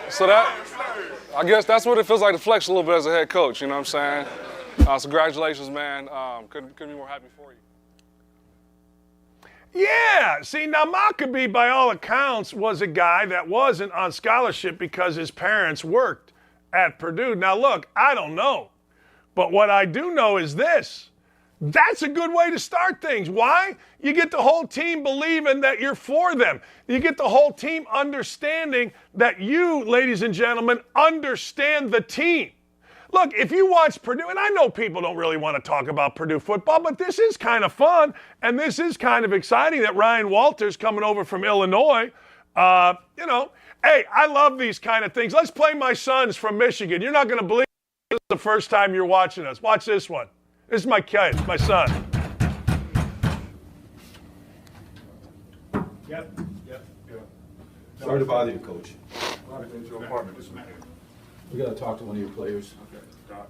So that, I guess that's what it feels like to flex a little bit as a head coach, you know what I'm saying? So congratulations, man. Couldn't be more happy for you. Yeah, see, now Mockabee, by all accounts, was a guy that wasn't on scholarship because his parents worked at Purdue. Now, look, I don't know, but what I do know is this. That's a good way to start things. Why? You get the whole team believing that you're for them. You get the whole team understanding that you, ladies and gentlemen, understand the team. Look, if you watch Purdue, and I know people don't really want to talk about Purdue football, but this is kind of fun, and this is kind of exciting that Ryan Walters coming over from Illinois. You know, hey, I love these kind of things. Let's play my sons from Michigan. You're not going to believe this is the first time you're watching us. Watch this one. This is my kid, my son. Yep. Sorry to bother you, Coach. We got to talk to one of your players.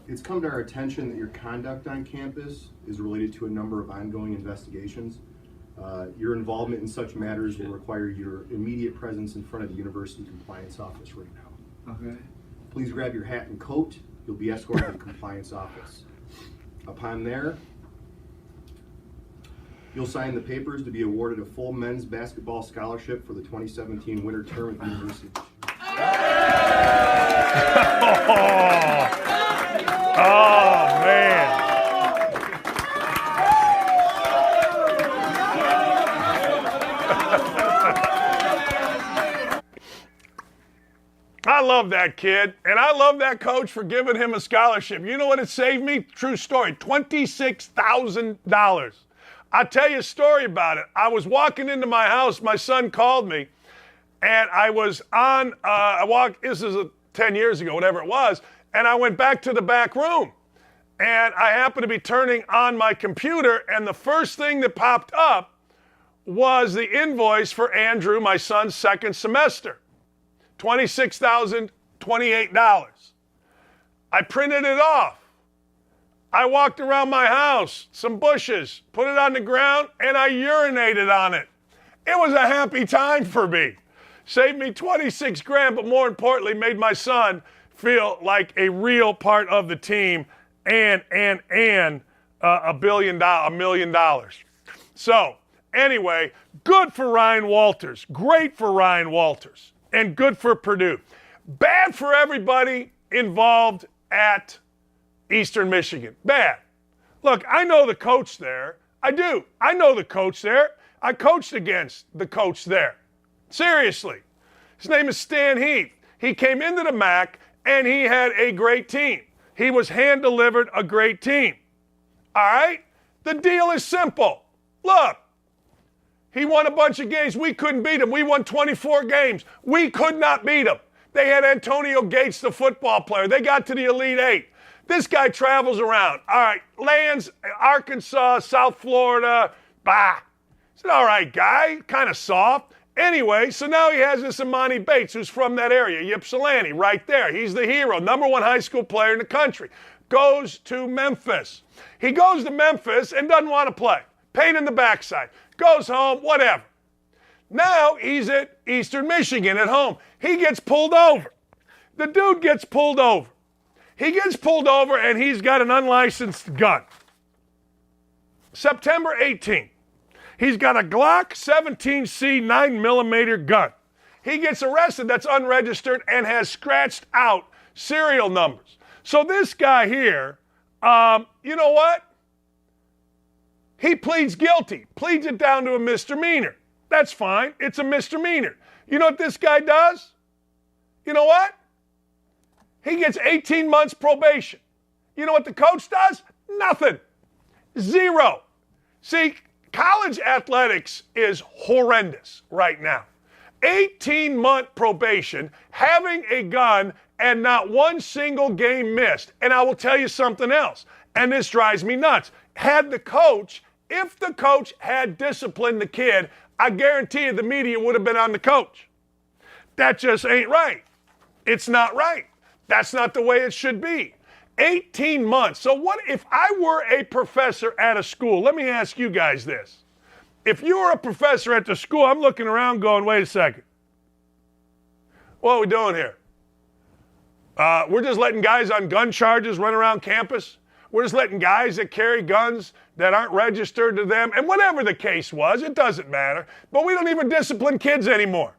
It's come to our attention that your conduct on campus is related to a number of ongoing investigations. Your involvement in such matters will require your immediate presence in front of the University Compliance Office right now. Okay. Please grab your hat and coat. You'll be escorted to the Compliance Office. Upon there, you'll sign the papers to be awarded a full men's basketball scholarship for the 2017 winter term at the University. Oh, man. I love that kid, and I love that coach for giving him a scholarship. You know what it saved me? True story, $26,000. I'll tell you a story about it. I was walking into my house, my son called me, and I was on, this is 10 years ago, whatever it was, and I went back to the back room. And I happened to be turning on my computer, and the first thing that popped up was the invoice for Andrew, my son's second semester. $26,028. I printed it off. I walked around my house, some bushes, put it on the ground, and I urinated on it. It was a happy time for me. Saved me 26 grand, but more importantly, made my son feel like a real part of the team and $1 million. So, anyway, good for Ryan Walters. Great for Ryan Walters. And good for Purdue. Bad for everybody involved at Eastern Michigan. Bad. Look, I know the coach there. I do. I know the coach there. I coached against the coach there. Seriously. His name is Stan Heath. He came into the MAC, and he had a great team. He was hand-delivered a great team. All right? The deal is simple. Look. He won a bunch of games. We couldn't beat him. We won 24 games. We could not beat him. They had Antonio Gates, the football player. They got to the Elite Eight. This guy travels around. All right, lands Arkansas, South Florida. Bah. He's an all right guy, kind of soft. Anyway, so now he has this Emoni Bates, who's from that area, Ypsilanti, right there. He's the hero, #1 high school player in the country. Goes to Memphis. He goes to Memphis and doesn't want to play. Pain in the backside. Goes home, whatever. Now he's at Eastern Michigan at home. He gets pulled over. The dude gets pulled over. He gets pulled over and he's got an unlicensed gun. September 18th. He's got a Glock 17C 9mm gun. He gets arrested, that's unregistered, and has scratched out serial numbers. So this guy here, you know what? He pleads guilty, pleads it down to a misdemeanor. That's fine. It's a misdemeanor. You know what this guy does? You know what? He gets 18 months probation. You know what the coach does? Nothing. Zero. See, college athletics is horrendous right now. 18-month probation, having a gun, and not one single game missed. And I will tell you something else, and this drives me nuts. If the coach had disciplined the kid, I guarantee you the media would have been on the coach. That just ain't right. It's not right. That's not the way it should be. 18 months. So what if I were a professor at a school? Let me ask you guys this. If you were a professor at the school, I'm looking around going, wait a second. What are we doing here? We're just letting guys on gun charges run around campus. We're just letting guys that carry guns that aren't registered to them. And whatever the case was, it doesn't matter. But we don't even discipline kids anymore.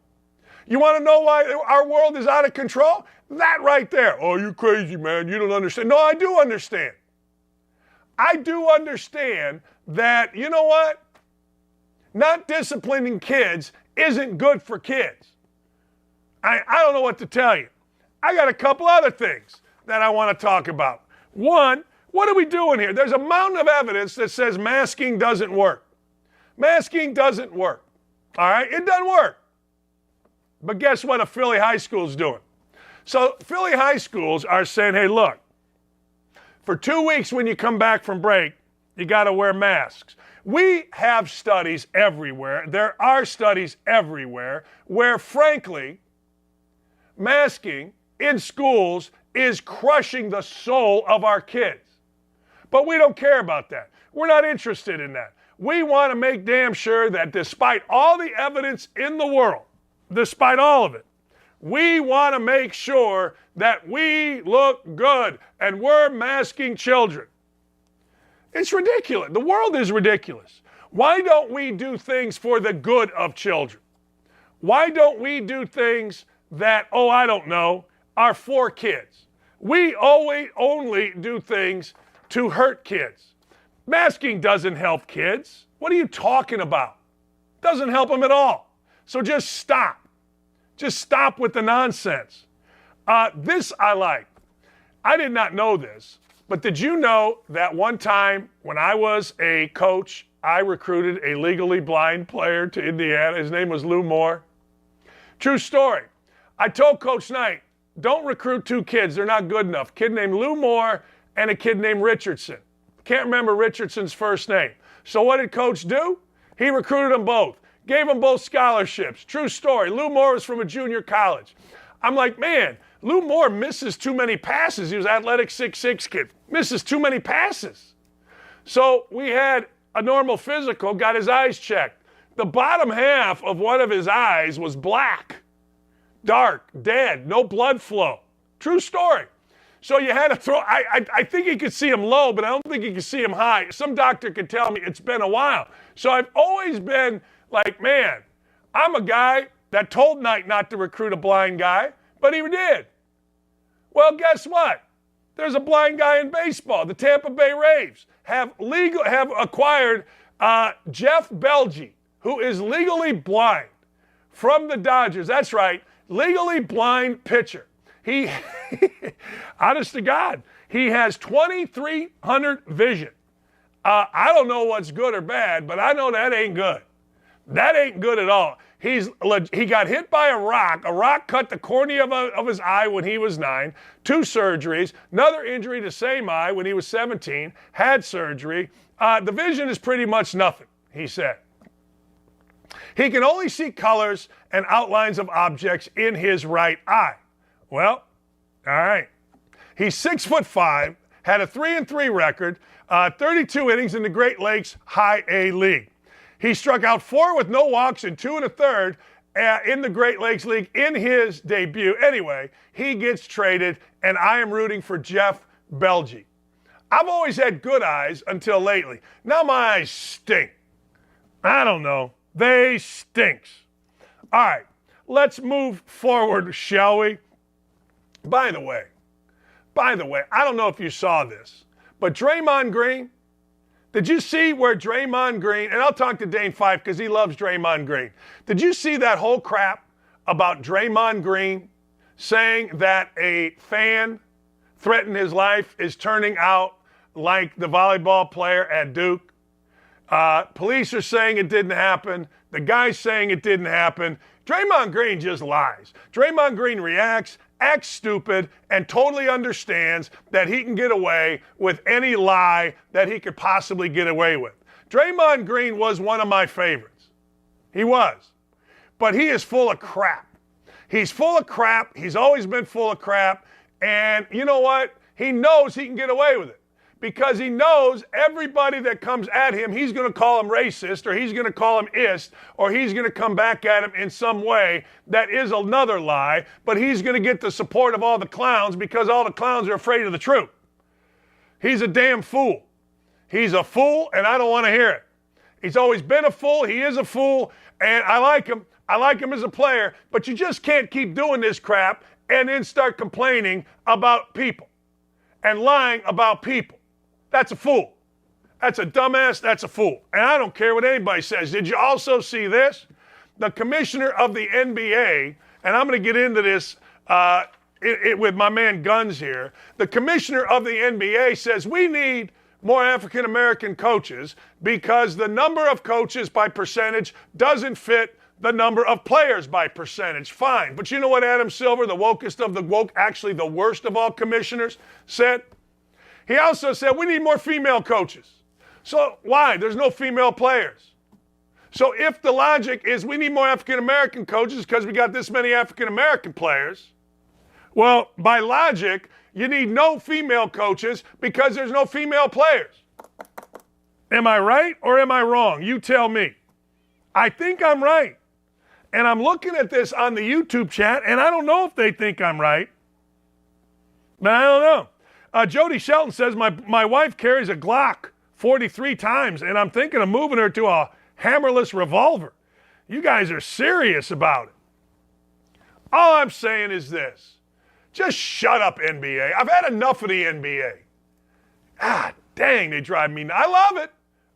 You want to know why our world is out of control? That right there. Oh, you crazy, man. You don't understand. No, I do understand. I do understand that, you know what? Not disciplining kids isn't good for kids. I don't know what to tell you. I got a couple other things that I want to talk about. One, what are we doing here? There's a mountain of evidence that says masking doesn't work. Masking doesn't work. All right? It doesn't work. But guess what a Philly high school is doing? So Philly high schools are saying, hey, look, for 2 weeks when you come back from break, you got to wear masks. We have studies everywhere. There are studies everywhere where, frankly, masking in schools is crushing the soul of our kids. But we don't care about that. We're not interested in that. We want to make damn sure that despite all the evidence in the world, despite all of it, we want to make sure that we look good and we're masking children. It's ridiculous. The world is ridiculous. Why don't we do things for the good of children? Why don't we do things that, I don't know, are for kids? We always only do things to hurt kids. Masking doesn't help kids. What are you talking about? Doesn't help them at all. So just stop. Just stop with the nonsense. This I like. I did not know this, but did you know that one time when I was a coach, I recruited a legally blind player to Indiana? His name was Lou Moore. True story. I told Coach Knight, don't recruit two kids. They're not good enough. A kid named Lou Moore and a kid named Richardson. Can't remember Richardson's first name. So what did Coach do? He recruited them both. Gave them both scholarships. True story. Lou Moore was from a junior college. I'm like, man, Lou Moore misses too many passes. He was an athletic 6'6" kid. Misses too many passes. So we had a normal physical, got his eyes checked. The bottom half of one of his eyes was black, dark, dead, no blood flow. True story. So you had to throw, I think you could see him low, but I don't think you could see him high. Some doctor could tell me it's been a while. So I've always been like, man, I'm a guy that told Knight not to recruit a blind guy, but he did. Well, guess what? There's a blind guy in baseball. The Tampa Bay Rays have acquired Jeff Belgie, who is legally blind from the Dodgers. That's right, legally blind pitcher. He, honest to God, he has 2,300 vision. I don't know what's good or bad, but I know that ain't good. That ain't good at all. He got hit by a rock. A rock cut the cornea of his eye when he was 9, 2 surgeries, another injury to same eye when he was 17, had surgery. The vision is pretty much nothing, he said. He can only see colors and outlines of objects in his right eye. Well, all right. He's 6'5", had a 3-3 record, 32 innings in the Great Lakes High A League. He struck out 4 with no walks and 2 1/3 in the Great Lakes League in his debut. Anyway, he gets traded, and I am rooting for Jeff Belgie. I've always had good eyes until lately. Now my eyes stink. I don't know. They stinks. All right, let's move forward, shall we? By the way, I don't know if you saw this, but Draymond Green, Did you see where Draymond Green, and I'll talk to Dane Fife because he loves Draymond Green. Did you see that whole crap about Draymond Green saying that a fan threatened his life is turning out like the volleyball player at Duke? Police are saying it didn't happen. The guy's saying it didn't happen. Draymond Green just lies. Draymond Green reacts, acts stupid, and totally understands that he can get away with any lie that he could possibly get away with. Draymond Green was one of my favorites. He was. But he is full of crap. He's full of crap. He's always been full of crap. And you know what? He knows he can get away with it. Because he knows everybody that comes at him, he's going to call him racist, or he's going to call him ist, or he's going to come back at him in some way that is another lie, but he's going to get the support of all the clowns because all the clowns are afraid of the truth. He's a damn fool. He's a fool, and I don't want to hear it. He's always been a fool. He is a fool, and I like him. I like him as a player, but you just can't keep doing this crap and then start complaining about people and lying about people. That's a fool. That's a dumbass. That's a fool. And I don't care what anybody says. Did you also see this? The commissioner of the NBA, and I'm going to get into this with my man Guns here. The commissioner of the NBA says we need more African-American coaches because the number of coaches by percentage doesn't fit the number of players by percentage. Fine. But you know what Adam Silver, the wokest of the woke, actually the worst of all commissioners, said? He also said we need more female coaches. So why? There's no female players. So if the logic is we need more African-American coaches because we got this many African-American players, well, by logic, you need no female coaches because there's no female players. Am I right or am I wrong? You tell me. I think I'm right. And I'm looking at this on the YouTube chat, and I don't know if they think I'm right. But I don't know. Jody Shelton says, my wife carries a Glock 43 times, and I'm thinking of moving her to a hammerless revolver. You guys are serious about it. All I'm saying is this. Just shut up, NBA. I've had enough of the NBA. Ah, dang, they drive me nuts. I love it.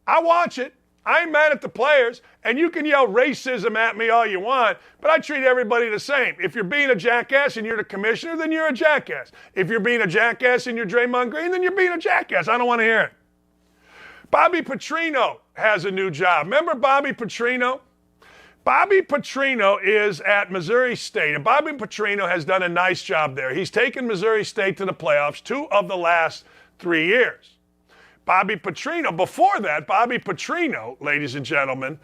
I watch it. I ain't mad at the players, and you can yell racism at me all you want, but I treat everybody the same. If you're being a jackass and you're the commissioner, then you're a jackass. If you're being a jackass and you're Draymond Green, then you're being a jackass. I don't want to hear it. Bobby Petrino has a new job. Remember Bobby Petrino? Bobby Petrino is at Missouri State, and Bobby Petrino has done a nice job there. He's taken Missouri State to the playoffs 2 of the last 3 years. Bobby Petrino, before that, Bobby Petrino, ladies and gentlemen,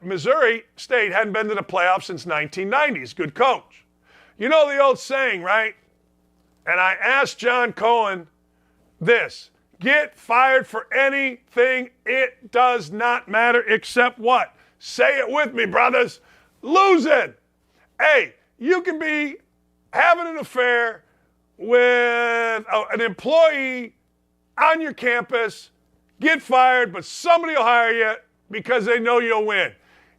Missouri State hadn't been to the playoffs since 1990. He's a good coach. You know the old saying, right? And I asked John Cohen this, get fired for anything, it does not matter except what? Say it with me, brothers. Losing. Hey, you can be having an affair with an employee on your campus, get fired, but somebody will hire you because they know you'll win.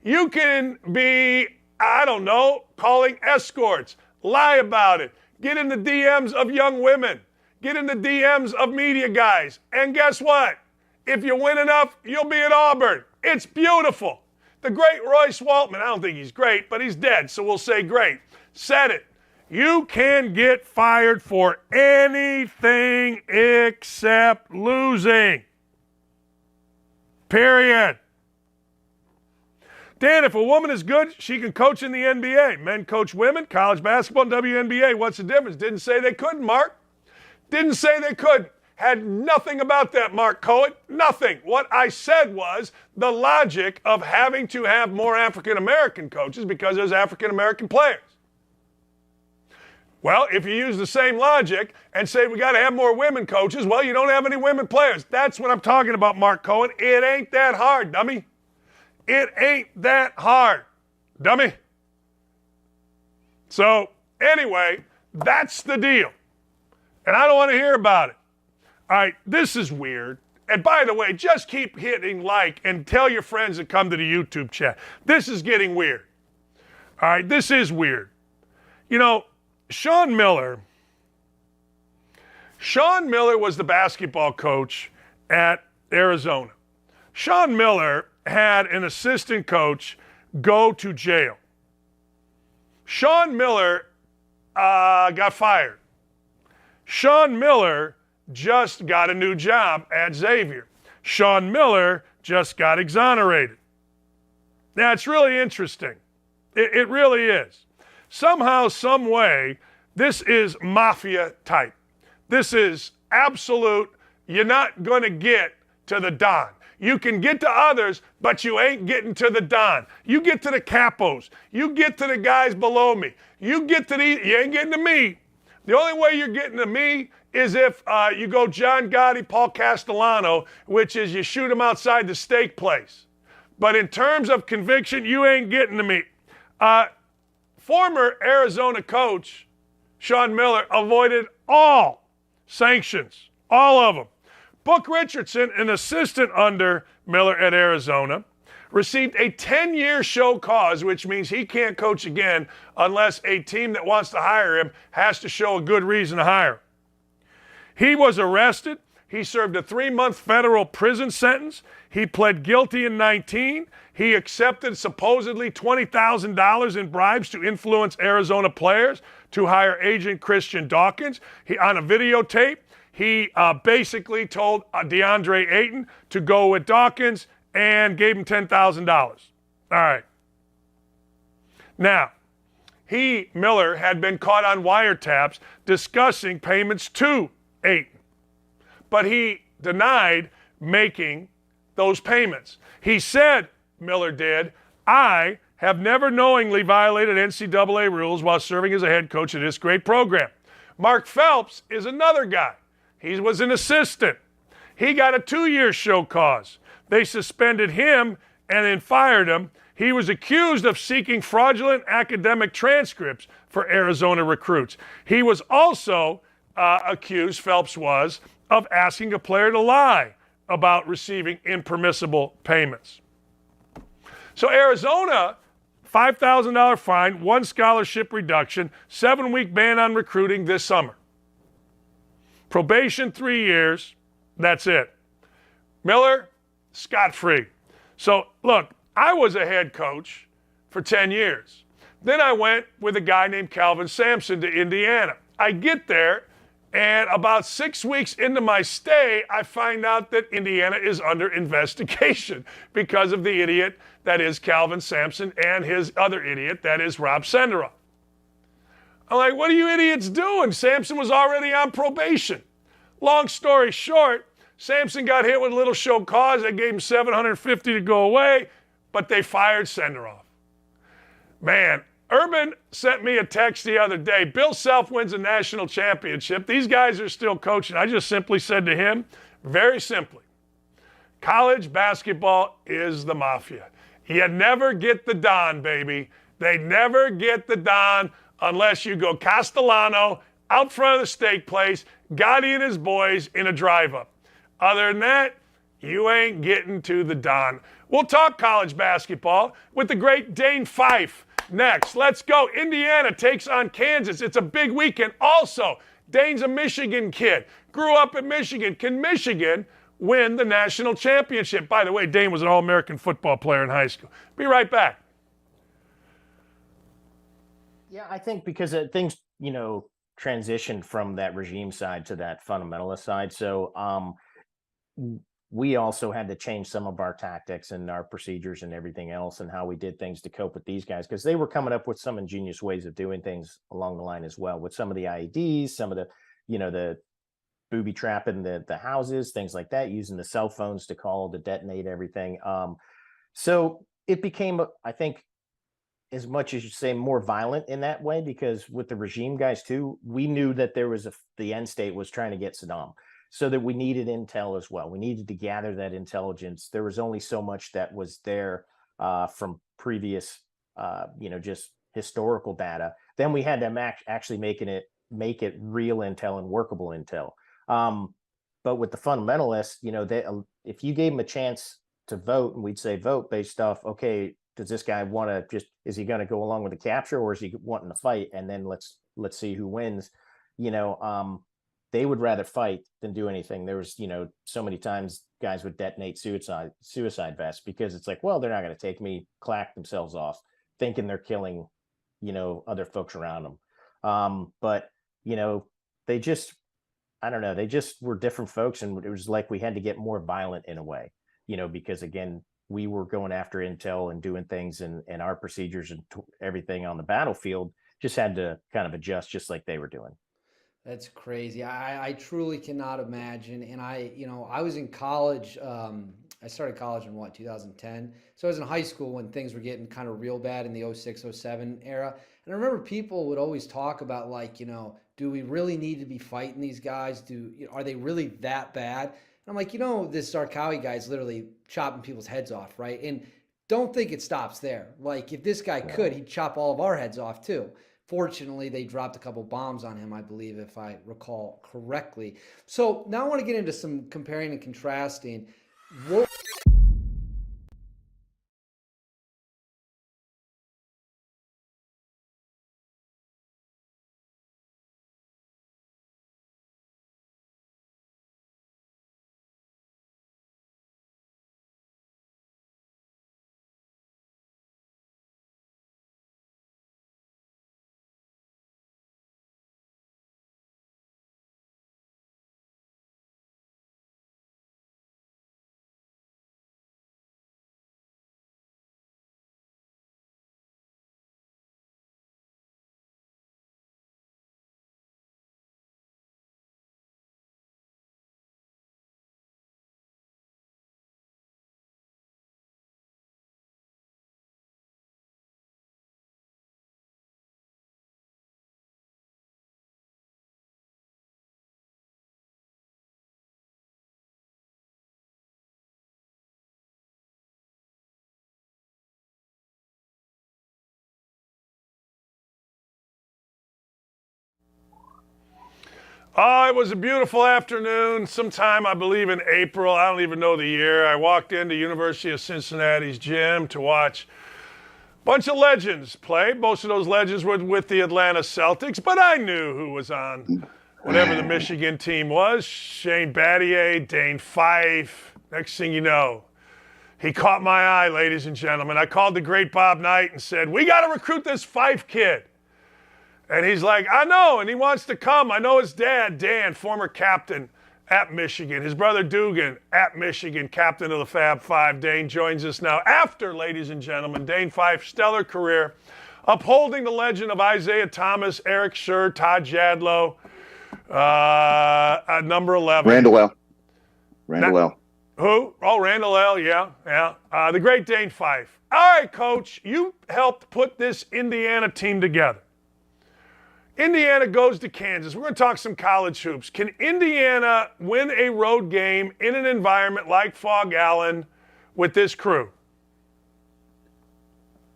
You can be, I don't know, calling escorts, lie about it, get in the DMs of young women, get in the DMs of media guys, and guess what? If you win enough, you'll be at Auburn. It's beautiful. The great Royce Waltman, I don't think he's great, but he's dead, so we'll say great, said it. You can get fired for anything except losing. Period. Dan, if a woman is good, she can coach in the NBA. Men coach women, college basketball, and WNBA. What's the difference? Didn't say they couldn't, Mark. Didn't say they couldn't. Had nothing about that, Mark Cohen. Nothing. What I said was the logic of having to have more African-American coaches because there's African-American players. Well, if you use the same logic and say we got to have more women coaches, well, you don't have any women players. That's what I'm talking about, Mark Cohen. It ain't that hard, dummy. It ain't that hard, dummy. So, anyway, that's the deal. And I don't want to hear about it. All right, this is weird. And by the way, just keep hitting like and tell your friends to come to the YouTube chat. This is getting weird. All right, this is weird. You know, Sean Miller was the basketball coach at Arizona. Sean Miller had an assistant coach go to jail. Sean Miller got fired. Sean Miller just got a new job at Xavier. Sean Miller just got exonerated. Now, it's really interesting. It really is. Somehow, some way, this is mafia type. This is absolute, you're not going to get to the Don. You can get to others, but you ain't getting to the Don. You get to the capos. You get to the guys below me. You get to these, you ain't getting to me. The only way you're getting to me is if you go John Gotti, Paul Castellano, which is you shoot them outside the steak place. But in terms of conviction, you ain't getting to me. Former Arizona coach Sean Miller avoided all sanctions, all of them. Book Richardson, an assistant under Miller at Arizona, received a 10-year show cause, which means he can't coach again unless a team that wants to hire him has to show a good reason to hire him. He was arrested. He served a 3-month federal prison sentence. He pled guilty in 19. He accepted supposedly $20,000 in bribes to influence Arizona players to hire agent Christian Dawkins. On a videotape, he basically told DeAndre Ayton to go with Dawkins and gave him $10,000. All right. Now, Miller, had been caught on wiretaps discussing payments to Ayton, but he denied making those payments. He said, Miller did, I have never knowingly violated NCAA rules while serving as a head coach of this great program. Mark Phelps is another guy. He was an assistant. He got a 2-year show cause. They suspended him and then fired him. He was accused of seeking fraudulent academic transcripts for Arizona recruits. He was also accused, Phelps was, of asking a player to lie about receiving impermissible payments. So Arizona, $5,000 fine, 1 scholarship reduction, 7-week ban on recruiting this summer. Probation 3 years, that's it. Miller, scot-free. So look, I was a head coach for 10 years. Then I went with a guy named Calvin Sampson to Indiana. I get there, and about 6 weeks into my stay, I find out that Indiana is under investigation because of the idiot that is Calvin Sampson and his other idiot that is Rob Senderoff. I'm like, what are you idiots doing? Sampson was already on probation. Long story short, Sampson got hit with a little show cause. They gave him $750 to go away, but they fired Senderoff. Man, Urban sent me a text the other day. Bill Self wins a national championship. These guys are still coaching. I just simply said to him, very simply, college basketball is the mafia. You never get the Don, baby. They never get the Don unless you go Castellano, out front of the steak place, Gotti and his boys in a drive-up. Other than that, you ain't getting to the Don. We'll talk college basketball with the great Dane Fife next. Let's go. Indiana takes on Kansas. It's a big weekend. Also, Dane's a Michigan kid. Grew up in Michigan. Can Michigan win the national championship? By the way, Dane was an All-American football player in high school. Be right back. Yeah, I think because things, transitioned from that regime side to that fundamentalist side. So we also had to change some of our tactics and our procedures and everything else and how we did things to cope with these guys, because they were coming up with some ingenious ways of doing things along the line as well, with some of the IEDs, some of the, the booby trapping the houses, things like that, using the cell phones to call to detonate everything. So it became, I think, as much as you say, more violent in that way, because with the regime guys too, we knew that there was the end state was trying to get Saddam, so that we needed intel as well. We needed to gather that intelligence. There was only so much that was there from previous, just historical data. Then we had to actually make it real intel and workable intel. But with the fundamentalists, if you gave them a chance to vote, and we'd say vote based off, okay, does this guy want to is he going to go along with the capture, or is he wanting to fight? And then let's see who wins. They would rather fight than do anything. There was, so many times guys would detonate suicide vests, because it's like, well, they're not going to take me, clack themselves off, thinking they're killing, other folks around them. But they just, I don't know, they just were different folks, and it was like we had to get more violent in a way, because again, we were going after intel and doing things, and our procedures and everything on the battlefield just had to kind of adjust, just like they were doing. That's crazy. I truly cannot imagine. And I was in college. I started college in 2010. So I was in high school when things were getting kind of real bad in the 06, 07 era. And I remember people would always talk about do we really need to be fighting these guys? Are they really that bad? And I'm like, this Zarqawi guy is literally chopping people's heads off, right? And don't think it stops there. Like, if this guy could, he'd chop all of our heads off too. Fortunately, they dropped a couple bombs on him, I believe, if I recall correctly. So now I want to get into some comparing and contrasting. Oh, it was a beautiful afternoon, sometime I believe in April. I don't even know the year. I walked into University of Cincinnati's gym to watch a bunch of legends play. Most of those legends were with the Atlanta Celtics, but I knew who was on whatever the Michigan team was. Shane Battier, Dane Fife. Next thing you know, he caught my eye, ladies and gentlemen. I called the great Bob Knight and said, we got to recruit this Fife kid. And he's like, I know, and he wants to come. I know his dad, Dan, former captain at Michigan. His brother, Dugan, at Michigan, captain of the Fab Five. Dane joins us now after, ladies and gentlemen, Dane Fife's stellar career, upholding the legend of Isaiah Thomas, Eric Scher, Todd Jadlow, at number 11. Randall L. Who? Oh, Randall L., yeah. The great Dane Fife. All right, Coach, you helped put this Indiana team together. Indiana goes to Kansas. We're going to talk some college hoops. Can Indiana win a road game in an environment like Fog Allen with this crew?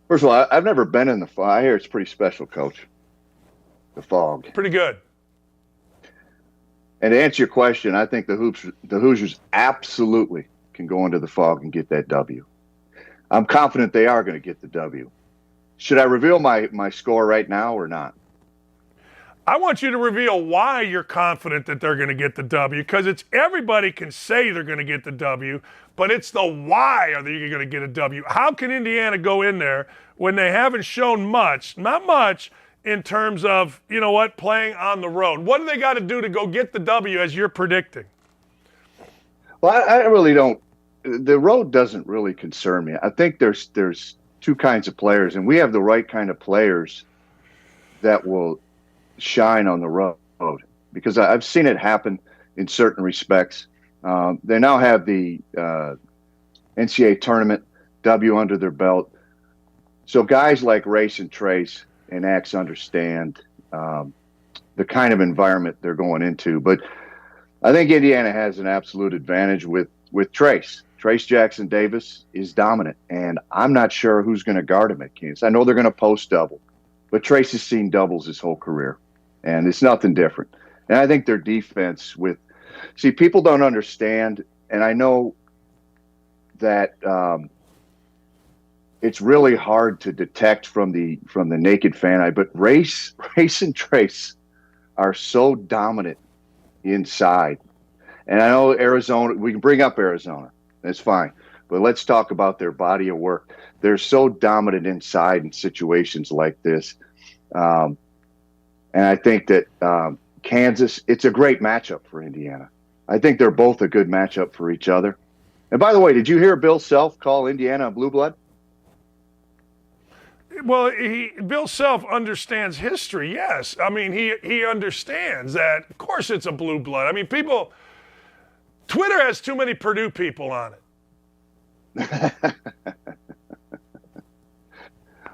First of all, I've never been in the Fog. I hear it's pretty special, Coach. The Fog. Pretty good. And to answer your question, I think the Hoosiers absolutely can go into the Fog and get that W. I'm confident they are going to get the W. Should I reveal my score right now or not? I want you to reveal why you're confident that they're going to get the W, because it's everybody can say they're going to get the W, but it's the why are they going to get a W. How can Indiana go in there when they haven't shown much, not much, in terms of, playing on the road? What do they got to do to go get the W as you're predicting? Well, I really don't. The road doesn't really concern me. I think there's two kinds of players, and we have the right kind of players that will shine on the road, because I've seen it happen in certain respects. They now have the NCAA tournament W under their belt. So guys like Race and Trace and Axe understand the kind of environment they're going into. But I think Indiana has an absolute advantage with Trace. Trace Jackson Davis is dominant, and I'm not sure who's going to guard him at Kansas. I know they're going to post double, but Trace has seen doubles his whole career, and it's nothing different. And I think their defense people don't understand, and I know that it's really hard to detect from the naked fan eye, but Race and Trace are so dominant inside. And I know Arizona, we can bring up Arizona. That's fine. But let's talk about their body of work. They're so dominant inside in situations like this. And I think that Kansas, it's a great matchup for Indiana. I think they're both a good matchup for each other. And by the way, did you hear Bill Self call Indiana a blue blood? Well, Bill Self understands history, yes. I mean, he understands that, of course, it's a blue blood. I mean, Twitter has too many Purdue people on it.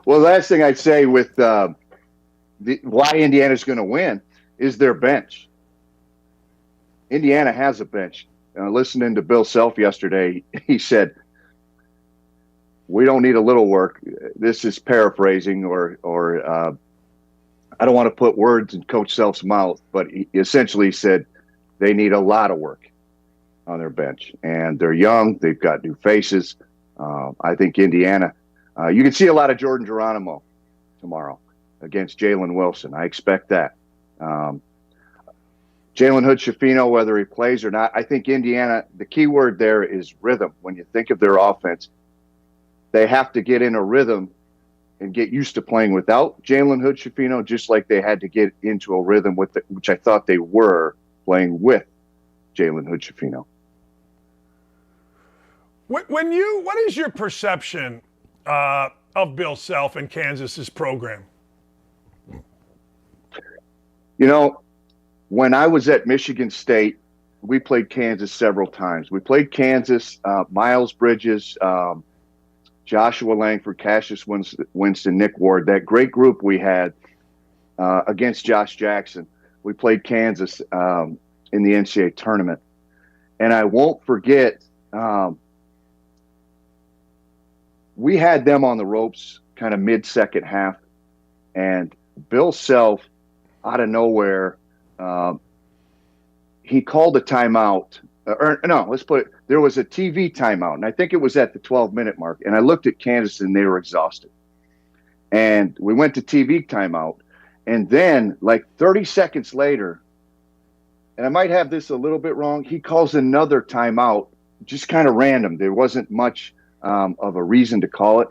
Well, the last thing I'd say with why Indiana's going to win is their bench. Indiana has a bench. Listening to Bill Self yesterday, he said, we don't need a little work. This is paraphrasing, or I don't want to put words in Coach Self's mouth, but he essentially said they need a lot of work on their bench. And they're young. They've got new faces. I think Indiana, you can see a lot of Jordan Geronimo tomorrow against Jalen Wilson. I expect that. Jalen Hood-Schifino, whether he plays or not, I think Indiana, the key word there is rhythm. When you think of their offense, they have to get in a rhythm and get used to playing without Jalen Hood-Schifino, just like they had to get into a rhythm which I thought they were playing with Jalen Hood-Schifino. What is your perception of Bill Self and Kansas's program? You know, when I was at Michigan State, we played Kansas several times. We played Kansas, Miles Bridges, Joshua Langford, Cassius Winston, Nick Ward, that great group we had against Josh Jackson. We played Kansas in the NCAA tournament. And I won't forget, we had them on the ropes kind of mid-second half. And Bill Self, out of nowhere, he called a timeout. There was a TV timeout, and I think it was at the 12-minute mark. And I looked at Kansas, and they were exhausted. And we went to TV timeout. And then, like 30 seconds later, and I might have this a little bit wrong, he calls another timeout, just kind of random. There wasn't much of a reason to call it.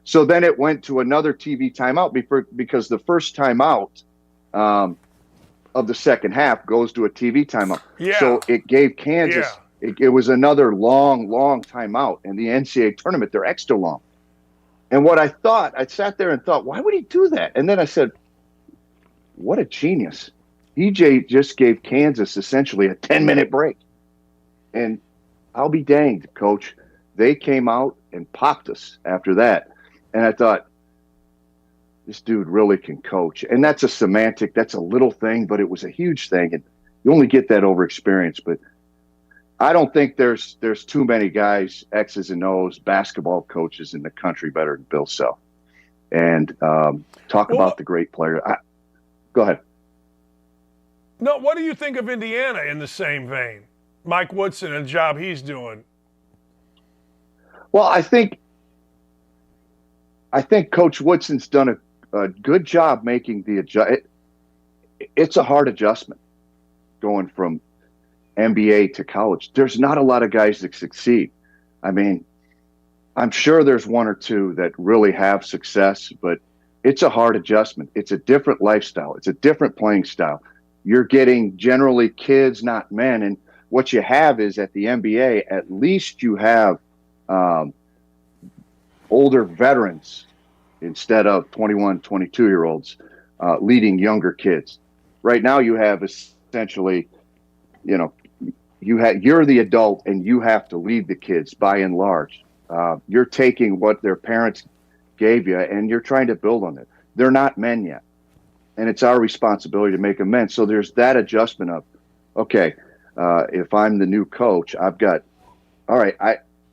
So then it went to another TV timeout because the first timeout of the second half goes to a TV timeout. Yeah. So it gave Kansas, it was another long timeout. And the NCAA tournament, they're extra long. And what I sat there and thought, why would he do that? And then I said, what a genius. EJ just gave Kansas essentially a 10-minute break. And I'll be danged, Coach. They came out and popped us after that. And I thought, this dude really can coach. And that's a semantic, that's a little thing, but it was a huge thing. And you only get that over experience. But I don't think there's too many guys, X's and O's, basketball coaches in the country better than Bill Self. And talk about the great player. Go ahead. No, what do you think of Indiana in the same vein? Mike Woodson and the job he's doing. Well, I think Coach Woodson's done a good job making the adjustment. It's a hard adjustment going from NBA to college. There's not a lot of guys that succeed. I mean, I'm sure there's one or two that really have success, but it's a hard adjustment. It's a different lifestyle. It's a different playing style. You're getting generally kids, not men. And what you have is at the NBA, at least you have older veterans instead of 21, 22-year-olds leading younger kids. Right now you have essentially, you're the adult and you have to lead the kids by and large. You're taking what their parents gave you and you're trying to build on it. They're not men yet. And it's our responsibility to make them men. So there's that adjustment of, okay, if I'm the new coach, I've got, all right,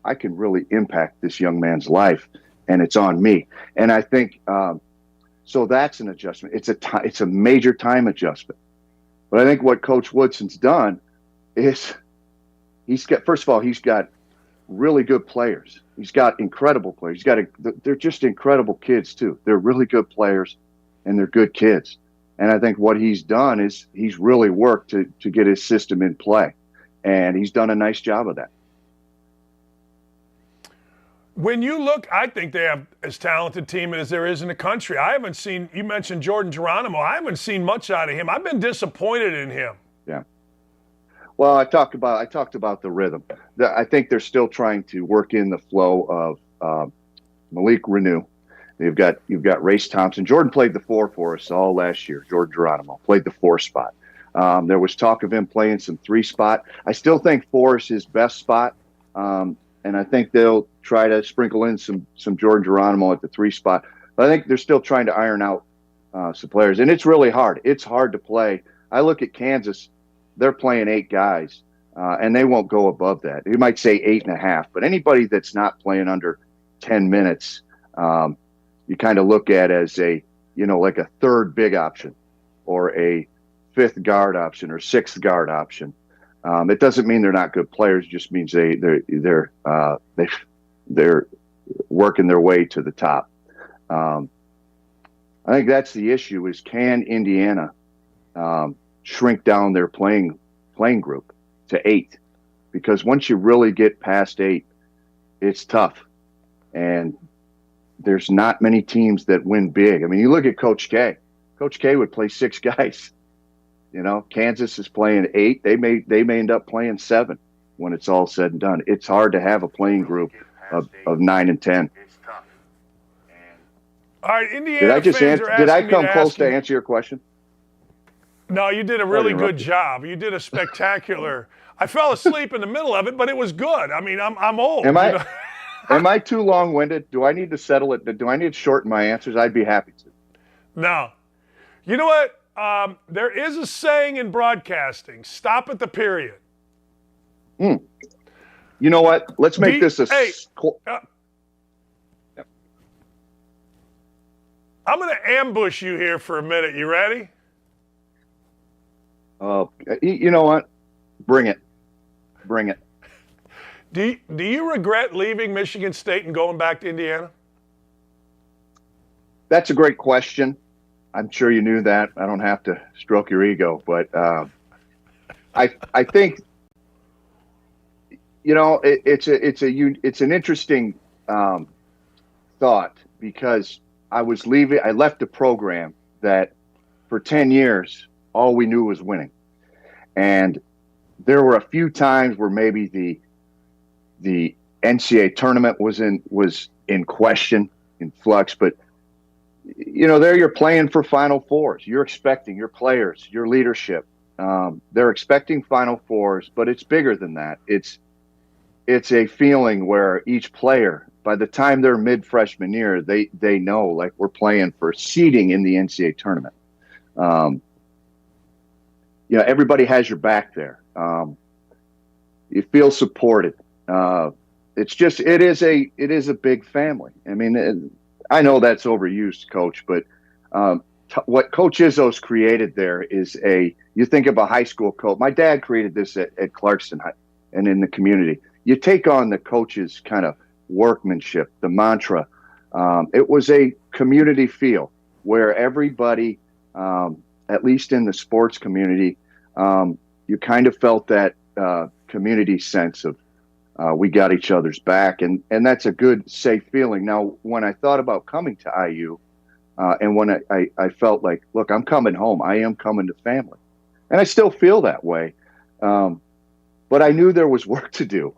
I can really impact this young man's life, and it's on me. And I think so. That's an adjustment. It's a major time adjustment. But I think what Coach Woodson's done is he's got really good players. He's got incredible players. They're just incredible kids too. They're really good players, and they're good kids. And I think what he's done is he's really worked to get his system in play. and he's done a nice job of that. When you look, I think they have as talented a team as there is in the country. I haven't seen, you mentioned Jordan Geronimo. I haven't seen much out of him. I've been disappointed in him. Yeah. Well, I talked about the rhythm. I think they're still trying to work in the flow of Malik Renew. You've got Race Thompson. Jordan played the 4 for us all last year. Jordan Geronimo played the 4 spot. There was talk of him playing some 3 spot. I still think 4 is his best spot. And I think they'll try to sprinkle in some Jordan Geronimo at the 3 spot. But I think they're still trying to iron out some players. And it's really hard. It's hard to play. I look at Kansas. They're playing 8 guys, and they won't go above that. You might say 8.5. But anybody that's not playing under 10 minutes, you kind of look at as like a 3rd big option or a 5th guard option or 6th guard option. It doesn't mean they're not good players. It just means they're working their way to the top. I think that's the issue: is can Indiana shrink down their playing group to 8? Because once you really get past 8, it's tough, and there's not many teams that win big. I mean, you look at Coach K. Coach K would play 6 guys. Kansas is playing 8. They may end up playing 7 when it's all said and done. It's hard to have a playing group of 9 and 10. All right, Indiana Did I come close to answer your question? No, you did a really good job. You did a spectacular. I fell asleep in the middle of it, but it was good. I mean, I'm old. Am I too long-winded? Do I need to settle it? Do I need to shorten my answers? I'd be happy to. No. You know what? There is a saying in broadcasting: stop at the period. You know what? Let's make this a. I'm going to ambush you here for a minute. You ready? You know what? Bring it. Bring it. Do you regret leaving Michigan State and going back to Indiana? That's a great question. I'm sure you knew that. I don't have to stroke your ego, but I think it's an interesting thought, because I left a program that for 10 years all we knew was winning, and there were a few times where maybe the NCAA tournament was in question, in flux, but there you're playing for Final Fours. You're expecting your players, your leadership. They're expecting Final Fours, but it's bigger than that. It's a feeling where each player, by the time they're mid-freshman year, they know, like, we're playing for seeding in the NCAA tournament. Everybody has your back there. You feel supported. It is a big family. I mean, I know that's overused, Coach, but what Coach Izzo's created there is you think of a high school coach. My dad created this at Clarkston and in the community. You take on the coach's kind of workmanship, the mantra. It was a community feel where everybody, at least in the sports community, you kind of felt that community sense of we got each other's back, and that's a good, safe feeling. Now, when I thought about coming to IU, and when I felt like, look, I'm coming home. I am coming to family, and I still feel that way. But I knew there was work to do.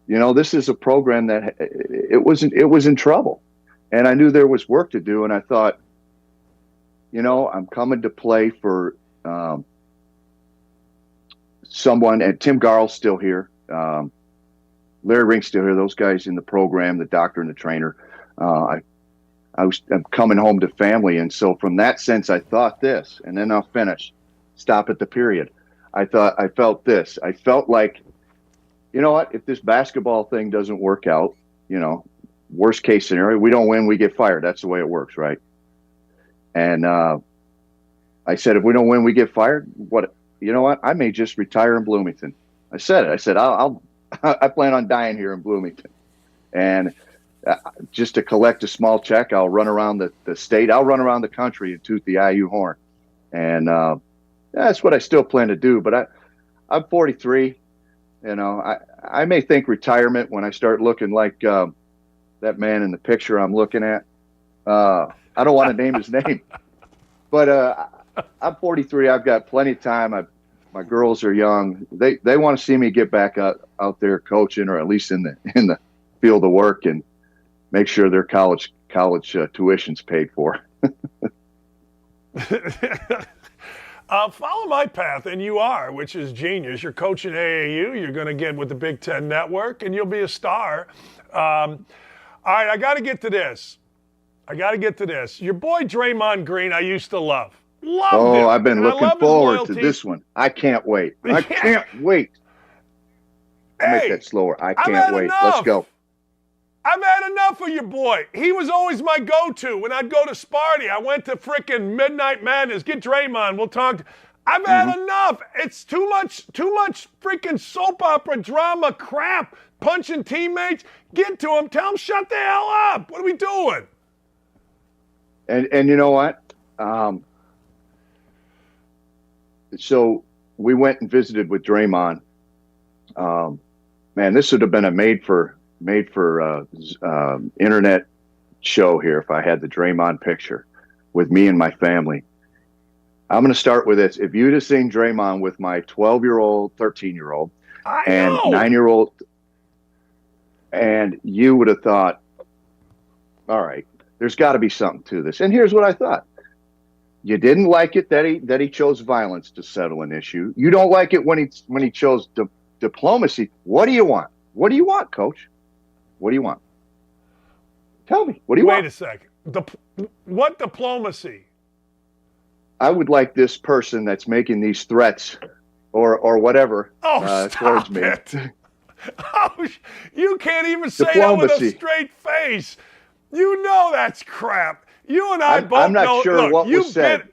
This is a program that it was in trouble, and I knew there was work to do. And I thought, I'm coming to play for someone, and Tim Garl's still here. Larry Rink's still here. Those guys in the program, the doctor and the trainer. I'm coming home to family, and so from that sense, I thought this, and then I'll finish. Stop at the period. I felt this. I felt like, you know what? If this basketball thing doesn't work out, worst case scenario, we don't win, we get fired. That's the way it works, right? And I said, if we don't win, we get fired. What? You know what? I may just retire in Bloomington. I said it. I said I plan on dying here in Bloomington, and just to collect a small check, I'll run around the state. I'll run around the country and toot the IU horn, and that's what I still plan to do. But I'm 43. You know, I may think retirement when I start looking like that man in the picture I'm looking at. I don't want to name his name, but I'm 43. I've got plenty of time. My girls are young. They want to see me get back out there coaching, or at least in the field of work, and make sure their college tuition's paid for. Follow my path, and you are, which is genius. You're coaching AAU. You're going to get with the Big Ten Network, and you'll be a star. All right, I got to get to this. Your boy Draymond Green, I used to love. Loved him. I've been looking forward to this one. I can't wait. I can't wait. Make that slower. I can't wait. Enough. Let's go. I've had enough of your boy. He was always my go-to. When I'd go to Sparty, I went to frickin' Midnight Madness. Get Draymond. We'll talk. I've had enough. It's too much freaking soap opera drama crap. Punching teammates. Get to him. Tell him shut the hell up. What are we doing? And you know what? So we went and visited with Draymond. Man, this would have been a made for internet show here if I had the Draymond picture with me and my family. I'm going to start with this. If you'd have seen Draymond with my 12-year-old, 13-year-old, and 9-year-old, and you would have thought, all right, there's got to be something to this. And here's what I thought. You didn't like it that he chose violence to settle an issue. You don't like it when he chose diplomacy. What do you want? What do you want, Coach? What do you want? Tell me. What do you want? Wait a second. What diplomacy? I would like this person that's making these threats or whatever towards me. It. You can't even say that with a straight face. You know that's crap. You and I both know. I'm not sure what was said.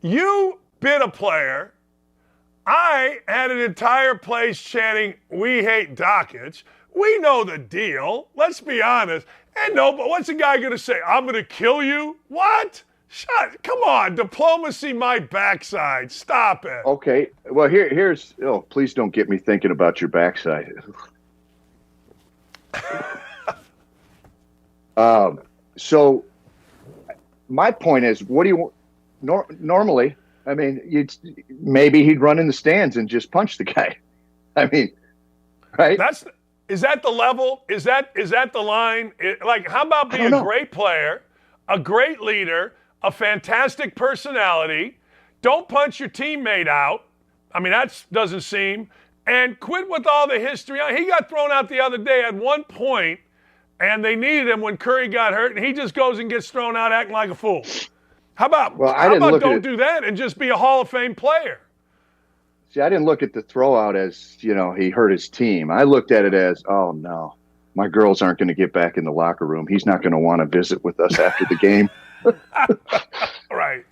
You bit a player. I had an entire place chanting, "We hate Dakich." We know the deal. Let's be honest. And no, but what's the guy going to say? I'm going to kill you? What? Come on. Diplomacy, my backside. Stop it. Okay. Well, here's. Oh, please don't get me thinking about your backside. So my point is, what do you normally? I mean, maybe he'd run in the stands and just punch the guy. I mean, right? Is that the level? Is that the line? How about being a great player, a great leader, a fantastic personality? Don't punch your teammate out. I mean, that doesn't seem. And quit with all the history. He got thrown out the other day at one point, and they needed him when Curry got hurt, and he just goes and gets thrown out acting like a fool. How about don't do that and just be a Hall of Fame player? See, I didn't look at the throwout as, he hurt his team. I looked at it as, oh, no, my girls aren't going to get back in the locker room. He's not going to want to visit with us after the game. Right.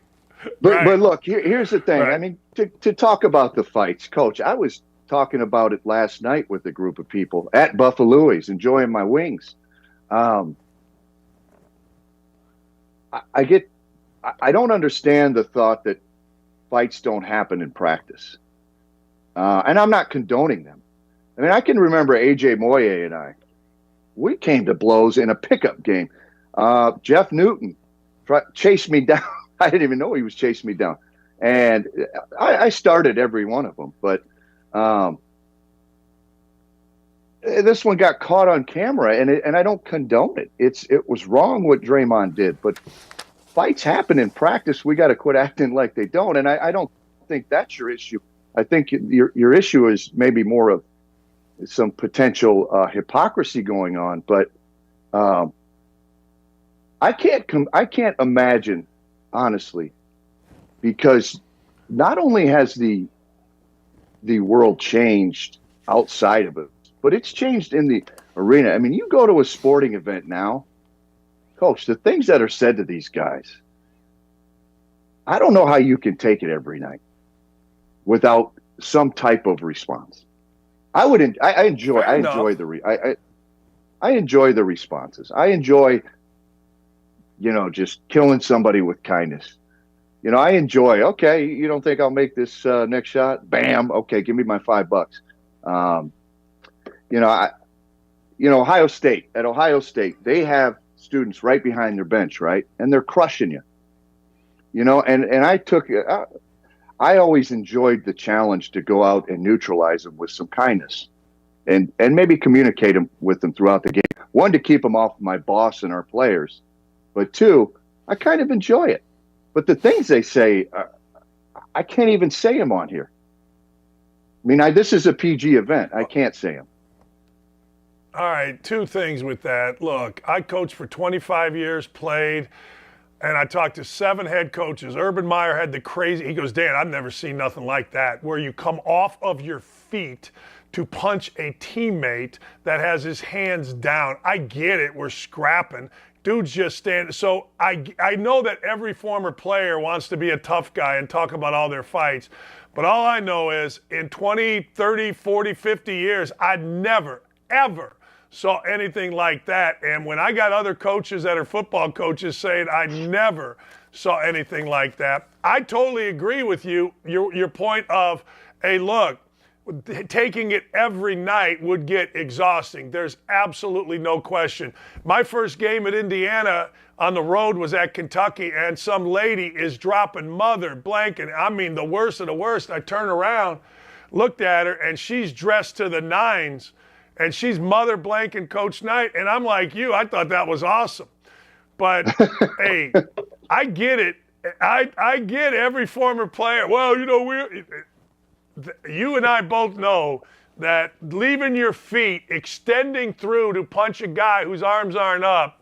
But look, here's the thing. Right. I mean, to talk about the fights, Coach, I was talking about it last night with a group of people at Buffalo's, enjoying my wings. I don't understand the thought that fights don't happen in practice. And I'm not condoning them. I mean, I can remember A.J. Moye and we came to blows in a pickup game. Jeff Newton chased me down. I didn't even know he was chasing me down. And I started every one of them. But this one got caught on camera, and I don't condone it. It was wrong what Draymond did. But fights happen in practice. We got to quit acting like they don't. And I don't think that's your issue. I think your issue is maybe more of some potential hypocrisy going on. But I can't imagine, honestly, because not only has the world changed outside of it, but it's changed in the arena. I mean, you go to a sporting event now, Coach, the things that are said to these guys, I don't know how you can take it every night without some type of response. I enjoy the responses. I enjoy, just killing somebody with kindness. I enjoy. Okay, you don't think I'll make this next shot? Bam. Okay, give me my $5. Ohio State. At Ohio State, they have students right behind their bench, right, and they're crushing you. And I always enjoyed the challenge to go out and neutralize them with some kindness, and maybe communicate with them throughout the game. One, to keep them off my boss and our players, but two, I kind of enjoy it. But the things they say, I can't even say them on here. I mean, this is a PG event. I can't say them. All right, two things with that. Look, I coached for 25 years, played, and I talked to 7 head coaches. Urban Meyer had the crazy, he goes, Dan, I've never seen nothing like that, where you come off of your feet to punch a teammate that has his hands down. I get it, we're scrapping. Dude's just standing. So I know that every former player wants to be a tough guy and talk about all their fights. But all I know is in 20, 30, 40, 50 years, I never, ever saw anything like that. And when I got other coaches that are football coaches saying I never saw anything like that, I totally agree with you. Your point of, hey, look, taking it every night would get exhausting. There's absolutely no question. My first game at Indiana on the road was at Kentucky, and some lady is dropping mother blanket. I mean, the worst of the worst. I turned around, looked at her, and she's dressed to the nines, and she's mother blanking Coach Knight. And I'm like you, I thought that was awesome. But, hey, I get it. I get every former player. Well, you and I both know that leaving your feet, extending through to punch a guy whose arms aren't up,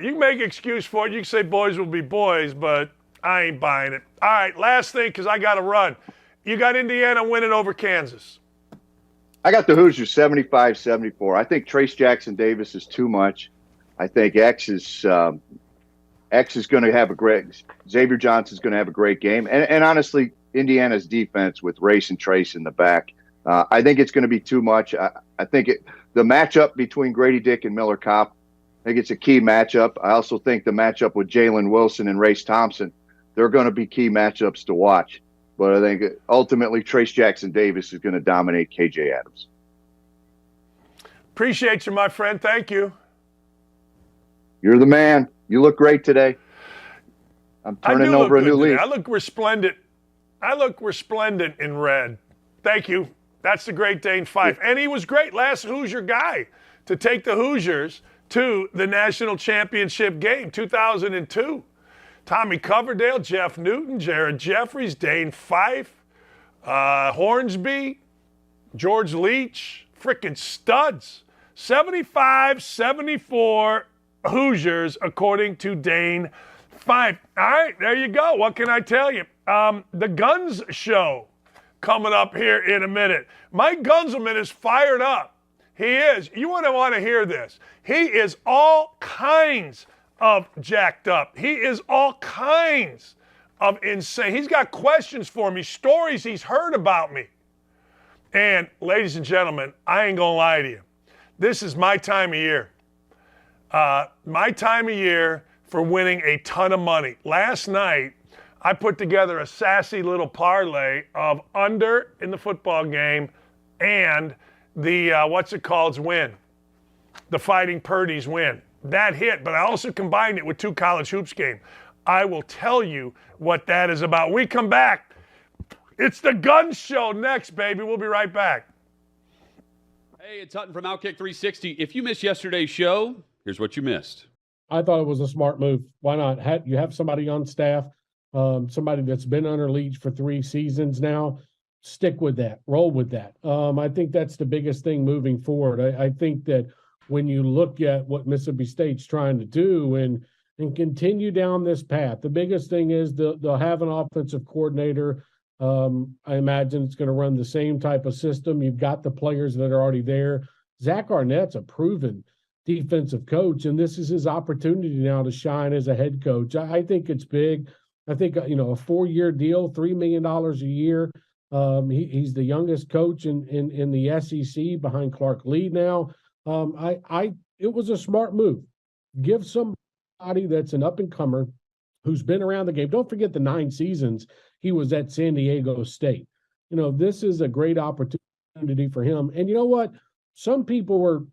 you can make excuse for it. You can say boys will be boys, but I ain't buying it. All right, last thing, because I got to run. You got Indiana winning over Kansas. I got the Hoosiers 75-74. I think Trace Jackson Davis is too much. I think X is going to have a great – Xavier Johnson's going to have a great game. And honestly – Indiana's defense with Race and Trace in the back, I think it's going to be too much. I think the matchup between Grady Dick and Miller Kopp, I think it's a key matchup. I also think the matchup with Jalen Wilson and Race Thompson, they're going to be key matchups to watch. But I think ultimately Trace Jackson Davis is going to dominate KJ Adams. Appreciate you, my friend. Thank you. You're the man. You look great today. I'm turning over a new leaf. I look resplendent. I look resplendent in red. Thank you. That's the great Dane Fife. And he was great, last Hoosier guy to take the Hoosiers to the national championship game, 2002. Tommy Coverdale, Jeff Newton, Jared Jeffries, Dane Fife, Hornsby, George Leach, frickin' studs. 75-74 Hoosiers, according to Dane Fife. All right, there you go. What can I tell you? The Guns show coming up here in a minute. Mike Gunzelman is fired up. He is. You want to hear this. He is all kinds of jacked up. He is all kinds of insane. He's got questions for me, stories he's heard about me. And ladies and gentlemen, I ain't going to lie to you. This is my time of year. My time of year for winning a ton of money. Last night, I put together a sassy little parlay of under in the football game and the, win. The Fighting Purdy's win. That hit, but I also combined it with 2 college hoops games. I will tell you what that is about. We come back. It's the Gun Show next, baby. We'll be right back. Hey, it's Hutton from Outkick 360. If you missed yesterday's show, here's what you missed. I thought it was a smart move. Why not? You have somebody on staff, somebody that's been under Leach for 3 seasons now. Stick with that. Roll with that. I think that's the biggest thing moving forward. I think that when you look at what Mississippi State's trying to do and continue down this path, the biggest thing is they'll have an offensive coordinator. I imagine it's going to run the same type of system. You've got the players that are already there. Zach Arnett's a proven defensive coach, and this is his opportunity now to shine as a head coach. I think it's big. I think, a 4-year deal, $3 million a year. He's the youngest coach in the SEC behind Clark Lee now. It was a smart move. Give somebody that's an up-and-comer who's been around the game. Don't forget the 9 seasons he was at San Diego State. This is a great opportunity for him. And you know what? Some people were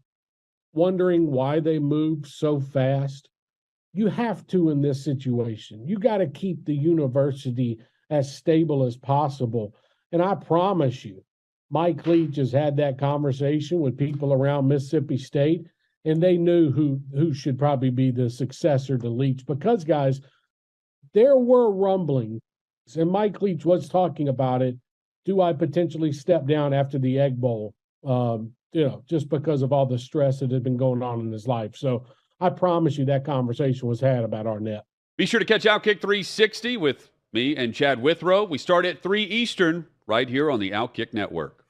wondering why they moved so fast. You have to in this situation. You got to keep the university as stable as possible. And I promise you, Mike Leach has had that conversation with people around Mississippi State, and they knew who should probably be the successor to Leach. Because, guys, there were rumblings, and Mike Leach was talking about it. Do I potentially step down after the Egg Bowl? Just because of all the stress that had been going on in his life. So I promise you that conversation was had about Arnett. Be sure to catch Outkick 360 with me and Chad Withrow. We start at 3 Eastern right here on the Outkick Network.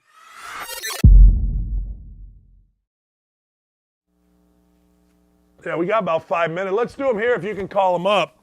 Yeah, we got about 5 minutes. Let's do them here if you can call them up.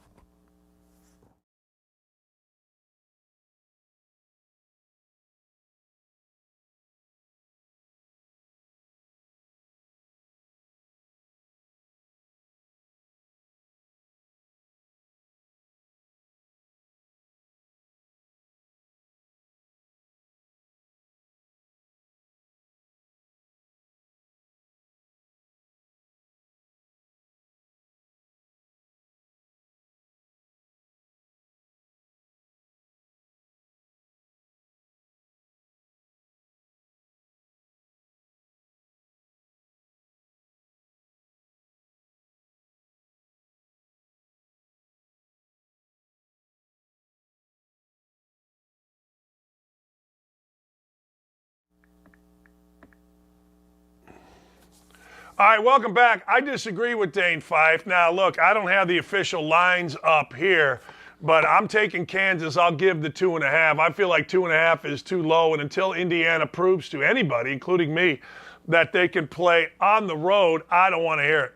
All right, welcome back. I disagree with Dane Fife. Now, look, I don't have the official lines up here, but I'm taking Kansas. I'll give the 2.5. I feel like 2.5 is too low, and until Indiana proves to anybody, including me, that they can play on the road, I don't want to hear it.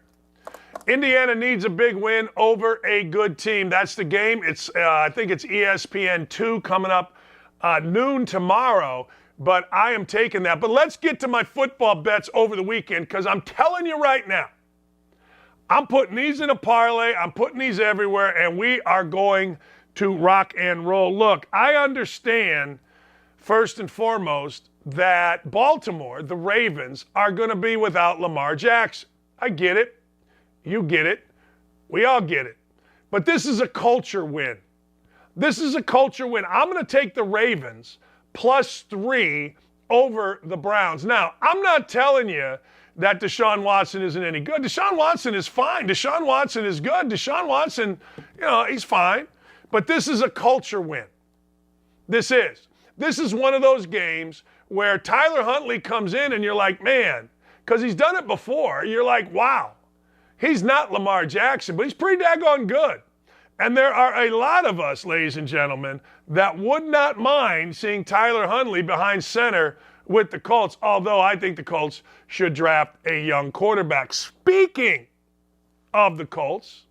Indiana needs a big win over a good team. That's the game. I think it's ESPN2 coming up noon tomorrow. But I am taking that. But let's get to my football bets over the weekend, because I'm telling you right now, I'm putting these in a parlay. I'm putting these everywhere, and we are going to rock and roll. Look, I understand, first and foremost, that Baltimore, the Ravens, are going to be without Lamar Jackson. I get it. You get it. We all get it. But this is a culture win. This is a culture win. I'm going to take the Ravens +3 over the Browns. Now, I'm not telling you that Deshaun Watson isn't any good. Deshaun Watson is fine. Deshaun Watson is good. Deshaun Watson, he's fine. But this is a culture win. This is one of those games where Tyler Huntley comes in and you're like, man, because he's done it before. You're like, wow, he's not Lamar Jackson, but he's pretty daggone good. And there are a lot of us, ladies and gentlemen, that would not mind seeing Tyler Huntley behind center with the Colts, although I think the Colts should draft a young quarterback. Speaking of the Colts,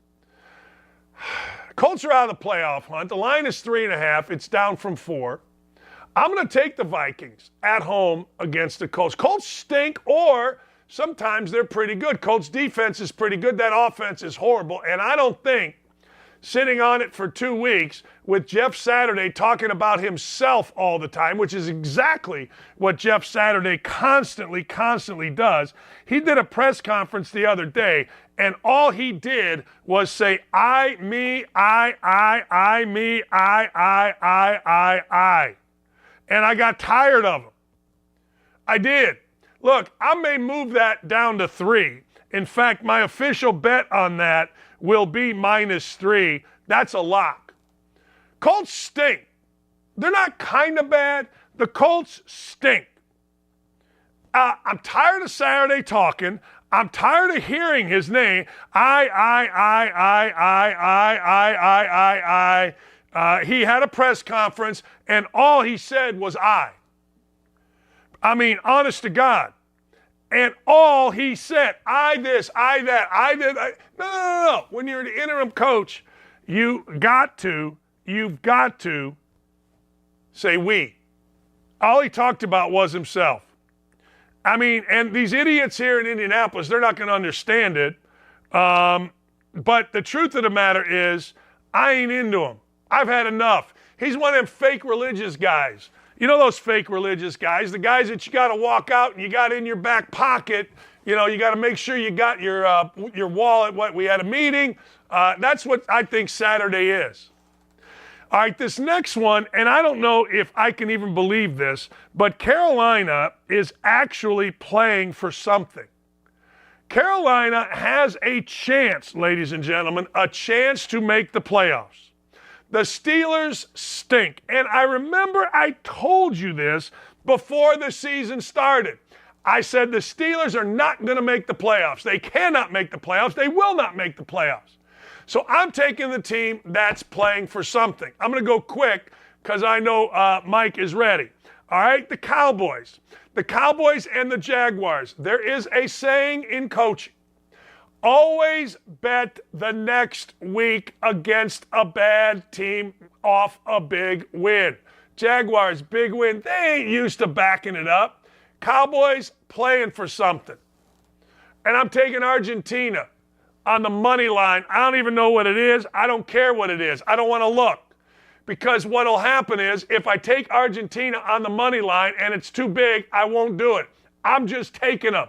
Colts are out of the playoff hunt. The line is 3.5. It's down from 4. I'm going to take the Vikings at home against the Colts. Colts stink, or sometimes they're pretty good. Colts defense is pretty good. That offense is horrible, and I don't think sitting on it for 2 weeks with Jeff Saturday talking about himself all the time, which is exactly what Jeff Saturday constantly does. He did a press conference the other day, and all he did was say, I, me, I, me, I. And I got tired of him. I did. Look, I may move that down to 3. In fact, my official bet on that will be -3. That's a lock. Colts stink. They're not kind of bad. The Colts stink. I'm tired of Saturday talking. I'm tired of hearing his name. He had a press conference, and all he said was I. I mean, honest to God. And all he said, I this, I that, I did. No. When you're the interim coach, you've got to say we. All he talked about was himself. I mean, and these idiots here in Indianapolis, they're not going to understand it. But the truth of the matter is, I ain't into him. I've had enough. He's one of them fake religious guys. You know those fake religious guys, the guys that you got to walk out and you got in your back pocket. You know, you got to make sure you got your wallet. What, we had a meeting. That's what I think Saturday is. All right, this next one, and I don't know if I can even believe this, but Carolina is actually playing for something. Carolina has a chance, ladies and gentlemen, a chance to make the playoffs. The Steelers stink. And I remember I told you this before the season started. I said the Steelers are not going to make the playoffs. They cannot make the playoffs. They will not make the playoffs. So I'm taking the team that's playing for something. I'm going to go quick because I know Mike is ready. All right, the Cowboys. The Cowboys and the Jaguars. There is a saying in coaching. Always bet the next week against a bad team off a big win. Jaguars, big win. They ain't used to backing it up. Cowboys playing for something. And I'm taking Argentina on the money line. I don't even know what it is. I don't care what it is. I don't want to look. Because what will happen is if I take Argentina on the money line and it's too big, I won't do it. I'm just taking them.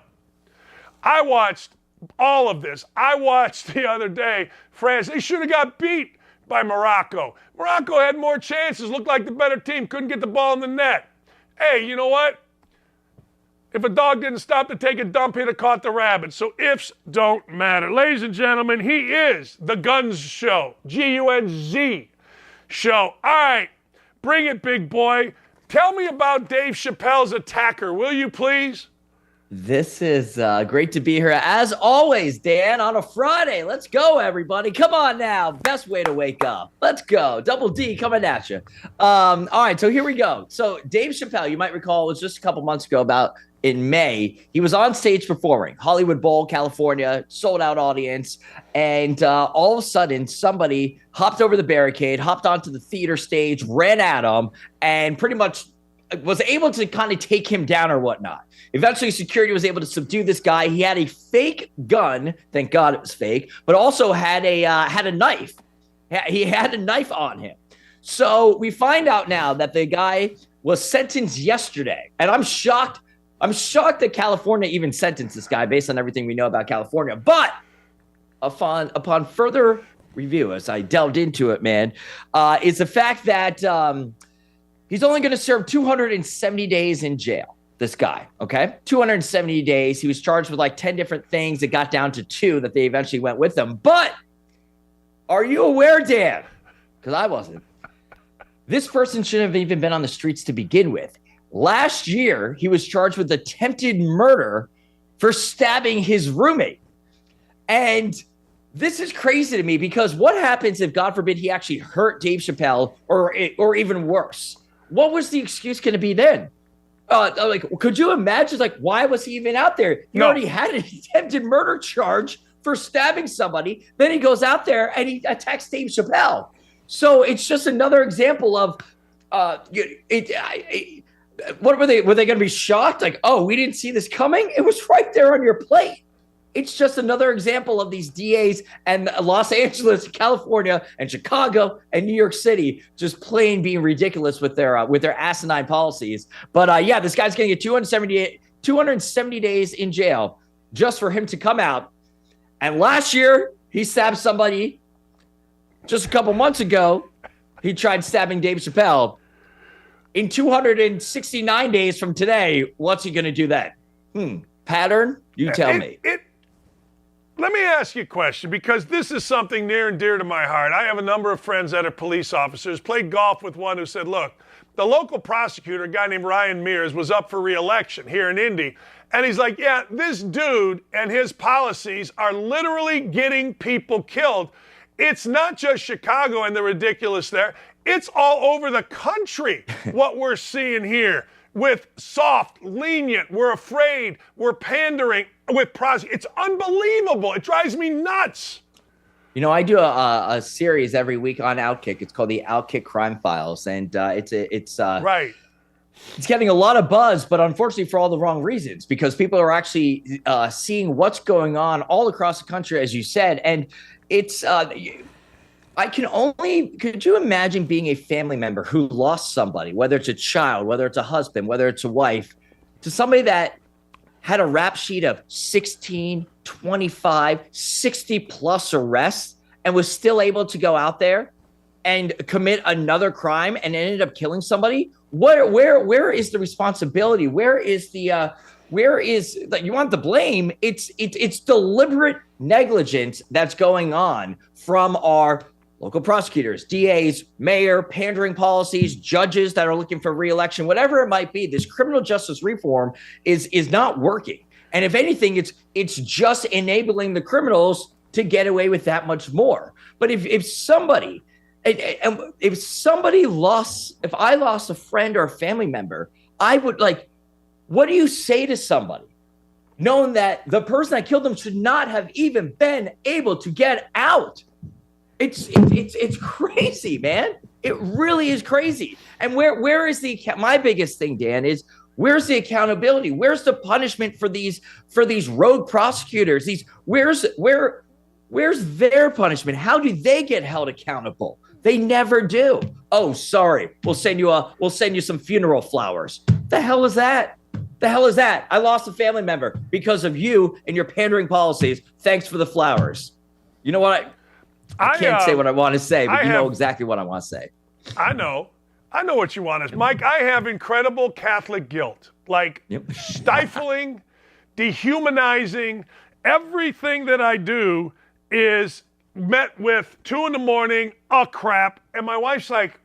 I watched all of this. I watched the other day, France, they should have got beat by Morocco. Morocco had more chances, looked like the better team, couldn't get the ball in the net. Hey, you know what? If a dog didn't stop to take a dump, he'd have caught the rabbit. So ifs don't matter. Ladies and gentlemen, he is the Guns Show. G-U-N-Z Show. All right, bring it, big boy. Tell me about Dave Chappelle's attacker, will you please? This is great to be here. As always, Dan, on a Friday. Let's go, everybody. Come on now. Best way to wake up. Let's go. Double D coming at you. All right, so here we go. So Dave Chappelle, you might recall, it was just a couple months ago, about in May. He was on stage performing. Hollywood Bowl, California, sold-out audience. And all of a sudden, somebody hopped over the barricade, hopped onto the theater stage, ran at him, and pretty much was able to kind of take him down or whatnot. Eventually, security was able to subdue this guy. He had a fake gun. Thank God it was fake, but also had a knife. He had a knife on him. So we find out now that the guy was sentenced yesterday, and I'm shocked. I'm shocked that California even sentenced this guy based on everything we know about California. But upon further review, as I delved into it, man, is the fact that he's only going to serve 270 days in jail. This guy, okay? 270 days. He was charged with like 10 different things. It got down to 2 that they eventually went with him. But are you aware, Dan? Because I wasn't. This person shouldn't have even been on the streets to begin with. Last year, he was charged with attempted murder for stabbing his roommate. And this is crazy to me because what happens if, God forbid, he actually hurt Dave Chappelle or even worse? What was the excuse going to be then? Like, could you imagine, like, why was he even out there? He already had an attempted murder charge for stabbing somebody. Then he goes out there and he attacks Dave Chappelle. So it's just another example of, what were they? Were they going to be shocked? Like, oh, we didn't see this coming? It was right there on your plate. It's just another example of these DAs and Los Angeles, California, and Chicago and New York City just plain being ridiculous with their asinine policies. But yeah, this guy's going to get 270 days in jail just for him to come out. And last year, he stabbed somebody. Just a couple months ago, he tried stabbing Dave Chappelle. In 269 days from today, what's he going to do then? Pattern? You tell me. Let me ask you a question, because this is something near and dear to my heart. I have a number of friends that are police officers, played golf with one who said, look, the local prosecutor, a guy named Ryan Mears, was up for re-election here in Indy. And he's like, yeah, this dude and his policies are literally getting people killed. It's not just Chicago and the ridiculous there. It's all over the country, what we're seeing here. With soft, lenient, we're afraid, we're pandering with prosecutors. It's unbelievable. It drives me nuts. You know, I do a series every week on Outkick. It's called the Outkick Crime Files, and it's right. It's getting a lot of buzz, but unfortunately for all the wrong reasons, because people are actually seeing what's going on all across the country, as you said, and it's. Could you imagine being a family member who lost somebody, whether it's a child, whether it's a husband, whether it's a wife, to somebody that had a rap sheet of 16, 25, 60 plus arrests and was still able to go out there and commit another crime and ended up killing somebody? Where is the responsibility? Where is that you want the blame? It's deliberate negligence that's going on from our local prosecutors, DAs, mayor, pandering policies, judges that are looking for re-election, whatever it might be. This criminal justice reform is not working. And if anything, it's just enabling the criminals to get away with that much more. But if I lost a friend or a family member, I would what do you say to somebody knowing that the person that killed them should not have even been able to get out? It's crazy, man. It really is crazy. And where is my biggest thing, Dan, is where's the accountability? Where's the punishment for these rogue prosecutors? Where's their punishment? How do they get held accountable? They never do. Oh, sorry. We'll send you some funeral flowers. The hell is that? I lost a family member because of you and your pandering policies. Thanks for the flowers. You know what? I can't say what I want to say, but you know exactly what I want to say. I know what you want to say. Mike, I have incredible Catholic guilt. Stifling, dehumanizing. Everything that I do is met with 2 a.m, crap. And my wife's like,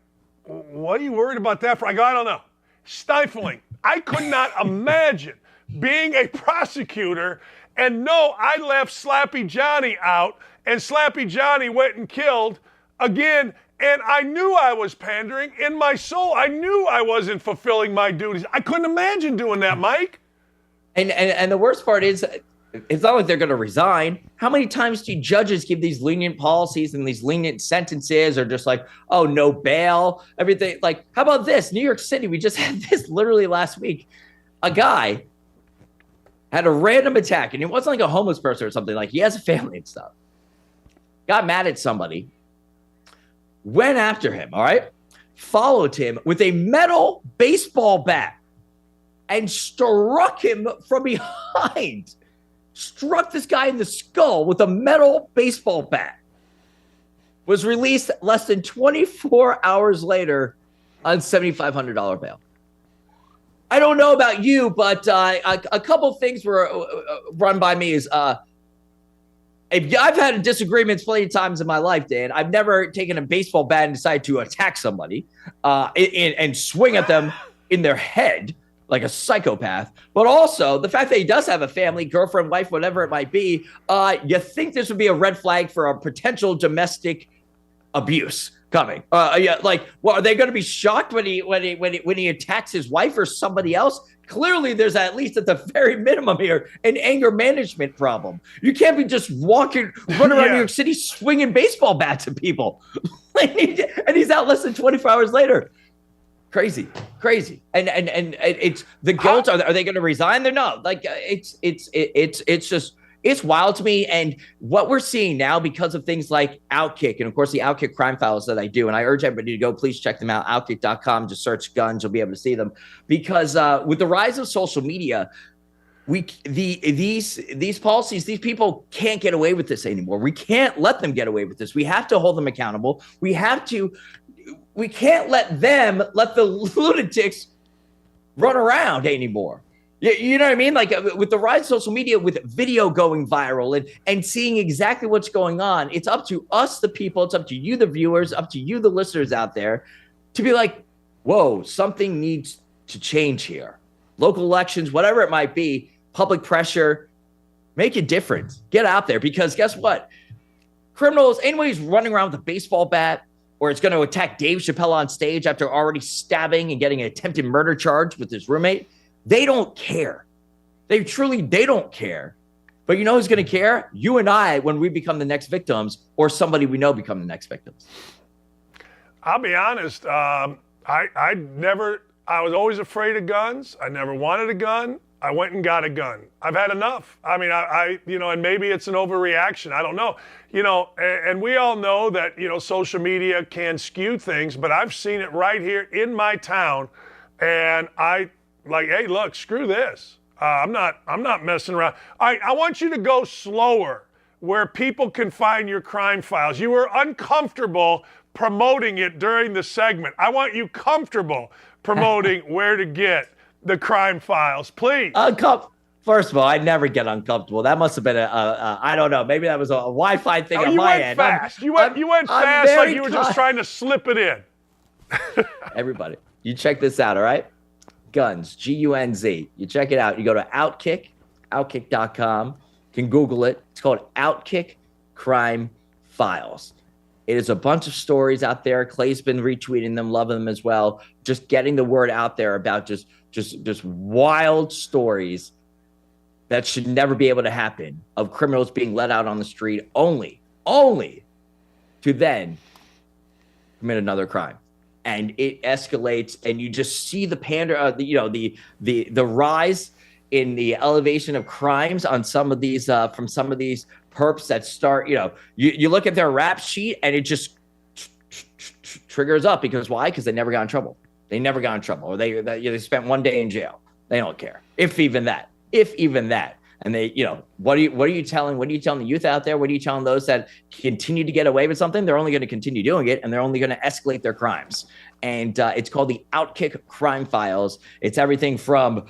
what are you worried about that for? I go, I don't know. Stifling. I could not imagine being a prosecutor and no, I left Slappy Johnny out and Slappy Johnny went and killed again. And I knew I was pandering in my soul. I knew I wasn't fulfilling my duties. I couldn't imagine doing that, Mike. And the worst part is, it's not like they're going to resign. How many times do judges give these lenient policies and these lenient sentences, or just like, oh, no bail, everything? Like, how about this? New York City, we just had this literally last week. A guy had a random attack, and it wasn't like a homeless person or something. Like, he has a family and stuff. Got mad at somebody, went after him, all right? Followed him with a metal baseball bat and struck him from behind. Struck this guy in the skull with a metal baseball bat. Was released less than 24 hours later on $7,500 bail. I don't know about you, but a couple things were run by me is I've had disagreements plenty of times in my life, Dan. I've never taken a baseball bat and decided to attack somebody and swing at them in their head like a psychopath. But also the fact that he does have a family, girlfriend, wife, whatever it might be, you think this would be a red flag for a potential domestic abuse coming. Are they going to be shocked when he attacks his wife or somebody else? Clearly, there's at least at the very minimum here an anger management problem. You can't be just running around New York City swinging baseball bats at people, and he's out less than 24 hours later. Crazy. And it's the guilt. Are they going to resign? They're not. It's just. It's wild to me. And what we're seeing now, because of things like Outkick, and of course the Outkick crime files that I do, and I urge everybody to go, please check them out. Outkick.com, just search guns, you'll be able to see them. Because with the rise of social media, these policies, these people can't get away with this anymore. We can't let them get away with this. We have to hold them accountable. We can't let the lunatics run around anymore. You know what I mean? Like with the rise of social media, with video going viral and seeing exactly what's going on, it's up to us, the people, it's up to you, the viewers, up to you, the listeners out there, to be like, whoa, something needs to change here. Local elections, whatever it might be, public pressure, make a difference. Get out there, because guess what? Criminals, anybody who's running around with a baseball bat or it's going to attack Dave Chappelle on stage after already stabbing and getting an attempted murder charge with his roommate, they don't care. They don't care. But you know who's going to care? You and I, when we become the next victims, or somebody we know become the next victims. I'll be honest. I was always afraid of guns. I never wanted a gun. I went and got a gun. I've had enough. I mean, I and maybe it's an overreaction. I don't know. And we all know that, social media can skew things, but I've seen it right here in my town. And hey, look, screw this. I'm not messing around. All right, I want you to go slower where people can find your crime files. You were uncomfortable promoting it during the segment. I want you comfortable promoting where to get the crime files, please. First of all, I never get uncomfortable. That must have been I don't know. Maybe that was a Wi-Fi thing on my end. Fast. You went fast like you were just trying to slip it in. Everybody, you check this out, all right? Guns, G-U-N-Z. You check it out. You go to Outkick, outkick.com. You can Google it. It's called Outkick Crime Files. It is a bunch of stories out there. Clay's been retweeting them, loving them as well. Just getting the word out there about just wild stories that should never be able to happen, of criminals being let out on the street only to then commit another crime. And it escalates, and you just see the the rise in the elevation of crimes on some of these from some of these perps that start. You look at their rap sheet and it just triggers up because why? Because they never got in trouble. Or they spent one day in jail. They don't care, if even that. And they, what are you telling the youth out there? What are you telling those that continue to get away with something? They're only going to continue doing it, and they're only going to escalate their crimes. And it's called the Outkick Crime Files. It's everything from,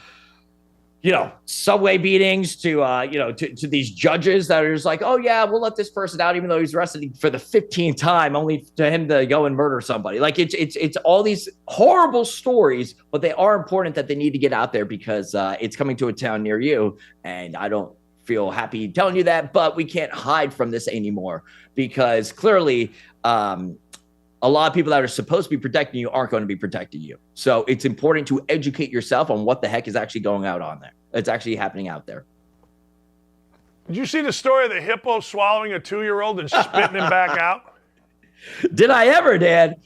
subway beatings to these judges that are just like, oh yeah, we'll let this person out even though he's arrested for the 15th time, only to him to go and murder somebody. Like it's all these horrible stories, but they are important that they need to get out there because it's coming to a town near you. And I don't feel happy telling you that, but we can't hide from this anymore because clearly a lot of people that are supposed to be protecting you aren't going to be protecting you. So it's important to educate yourself on what the heck is actually going out on there. It's actually happening out there. Did you see the story of the hippo swallowing a 2-year-old and spitting him back out? Did I ever, Dad?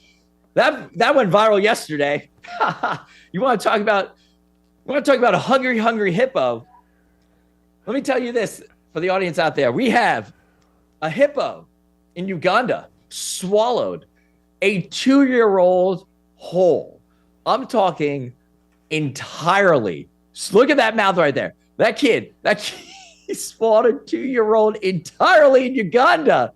That went viral yesterday. You want to talk about a hungry hippo? Let me tell you this for the audience out there. We have a hippo in Uganda swallowed a 2-year-old whole. I'm talking entirely. Just look at that mouth right there. That kid swallowed a 2-year-old entirely in Uganda,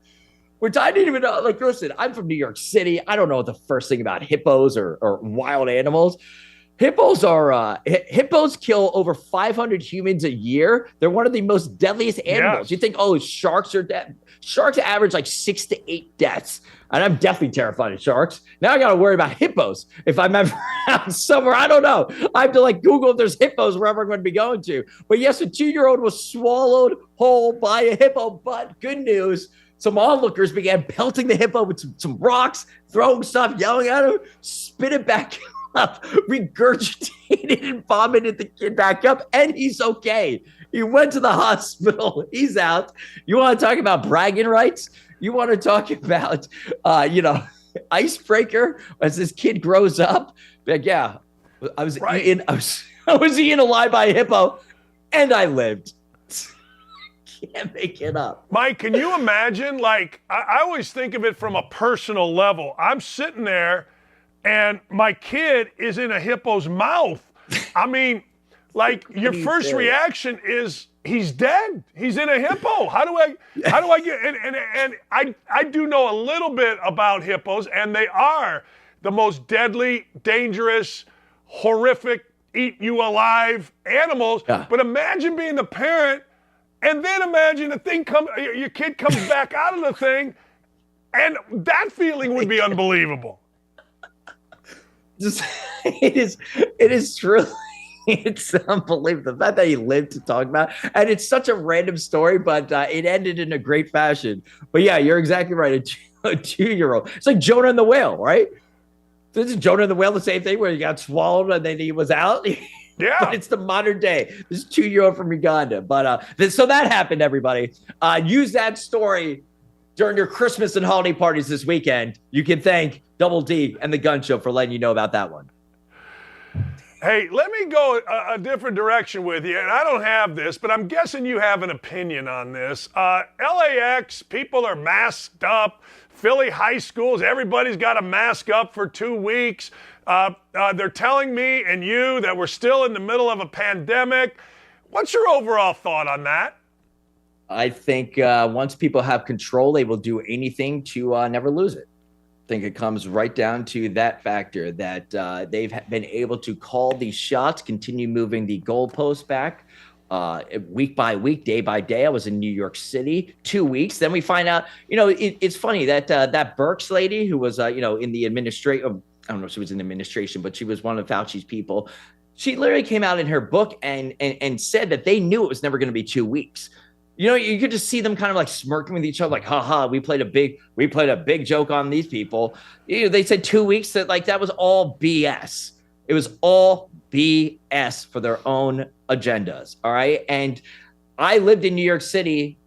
which I didn't even know. Like, listen, I'm from New York City. I don't know the first thing about hippos or wild animals. Hippos kill over 500 humans a year. They're one of the most deadliest animals. Yes. You think, sharks are dead. Sharks average like 6 to 8 deaths. And I'm definitely terrified of sharks. Now I got to worry about hippos. If I'm ever out somewhere, I don't know. I have to Google if there's hippos wherever I'm going to be going to. But yes, a 2-year-old was swallowed whole by a hippo. But good news, some onlookers began pelting the hippo with some rocks, throwing stuff, yelling at him, spit it back up, regurgitated and vomited the kid back up, and he's okay. He went to the hospital. He's out. You want to talk about bragging rights? You want to talk about, icebreaker as this kid grows up? Like, yeah, I was eaten alive by a hippo, and I lived. Can't make it up. Mike, can you imagine? I always think of it from a personal level. I'm sitting there, and my kid is in a hippo's mouth. I mean, your first reaction is he's dead. He's in a hippo. How do I get? And I do know a little bit about hippos, and they are the most deadly, dangerous, horrific, eat you alive animals. Yeah. But imagine being the parent, and then imagine your kid comes back out of the thing, and that feeling would be unbelievable. It is truly. It's unbelievable. The fact that he lived to talk about it. And it's such a random story, but it ended in a great fashion. But yeah, you're exactly right. A 2-year-old. It's like Jonah and the whale, right? Isn't Jonah and the whale the same thing where he got swallowed and then he was out? Yeah. But it's the modern day. This 2-year-old from Uganda. But so that happened, everybody. Use that story during your Christmas and holiday parties this weekend. You can thank Double D and the Gun Show for letting you know about that one. Hey, let me go a different direction with you. And I don't have this, but I'm guessing you have an opinion on this. LAX, people are masked up. Philly high schools, everybody's got to mask up for 2 weeks. They're telling me and you that we're still in the middle of a pandemic. What's your overall thought on that? I think once people have control, they will do anything to never lose it. I think it comes right down to that factor that they've been able to call these shots, continue moving the goalposts back week by week, day by day. I was in New York City 2 weeks. Then we find out, it's funny that that Burks lady who was, in the administration, I don't know if she was in the administration, but she was one of Fauci's people. She literally came out in her book and said that they knew it was never going to be 2 weeks. You could just see them kind of like smirking with each other, like, haha, we played a big joke on these people. They said 2 weeks, that was all BS. It was all BS for their own agendas. All right. And I lived in New York City.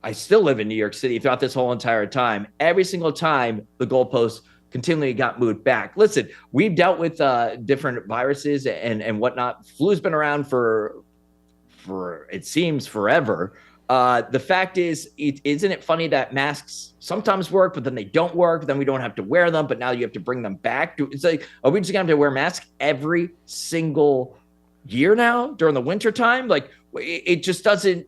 I still live in New York City throughout this whole entire time. Every single time the goalposts continually got moved back. Listen, we've dealt with different viruses and whatnot. Flu's been around for it seems forever. The fact is, isn't it funny that masks sometimes work, but then they don't work, but then we don't have to wear them, but now you have to bring them back? It's like, are we just going to have to wear masks every single year now during the winter time? Like, it just doesn't,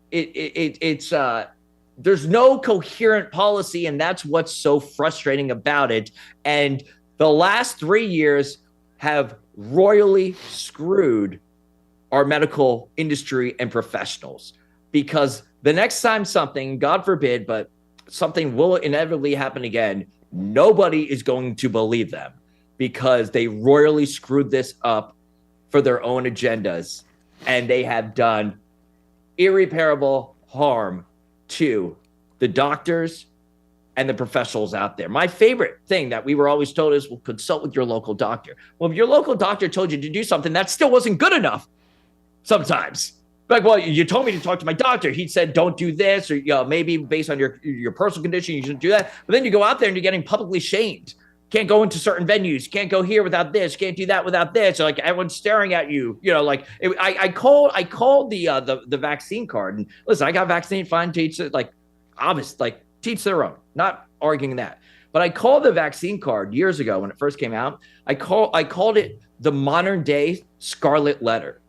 there's no coherent policy, and that's what's so frustrating about it. And the last 3 years have royally screwed our medical industry and professionals, because the next time something, God forbid, but something will inevitably happen again, nobody is going to believe them because they royally screwed this up for their own agendas, and they have done irreparable harm to the doctors and the professionals out there. My favorite thing that we were always told is, well, consult with your local doctor. Well, if your local doctor told you to do something, that still wasn't good enough sometimes. Like, well, you told me to talk to my doctor. He said, don't do this, or maybe based on your personal condition, you shouldn't do that. But then you go out there and you're getting publicly shamed. Can't go into certain venues. Can't go here without this. Can't do that without this. Like, everyone's staring at you. I called the vaccine card, and listen, I got vaccinated. Fine, teach their own. Not arguing that. But I called the vaccine card years ago when it first came out. I called it the modern day scarlet letter,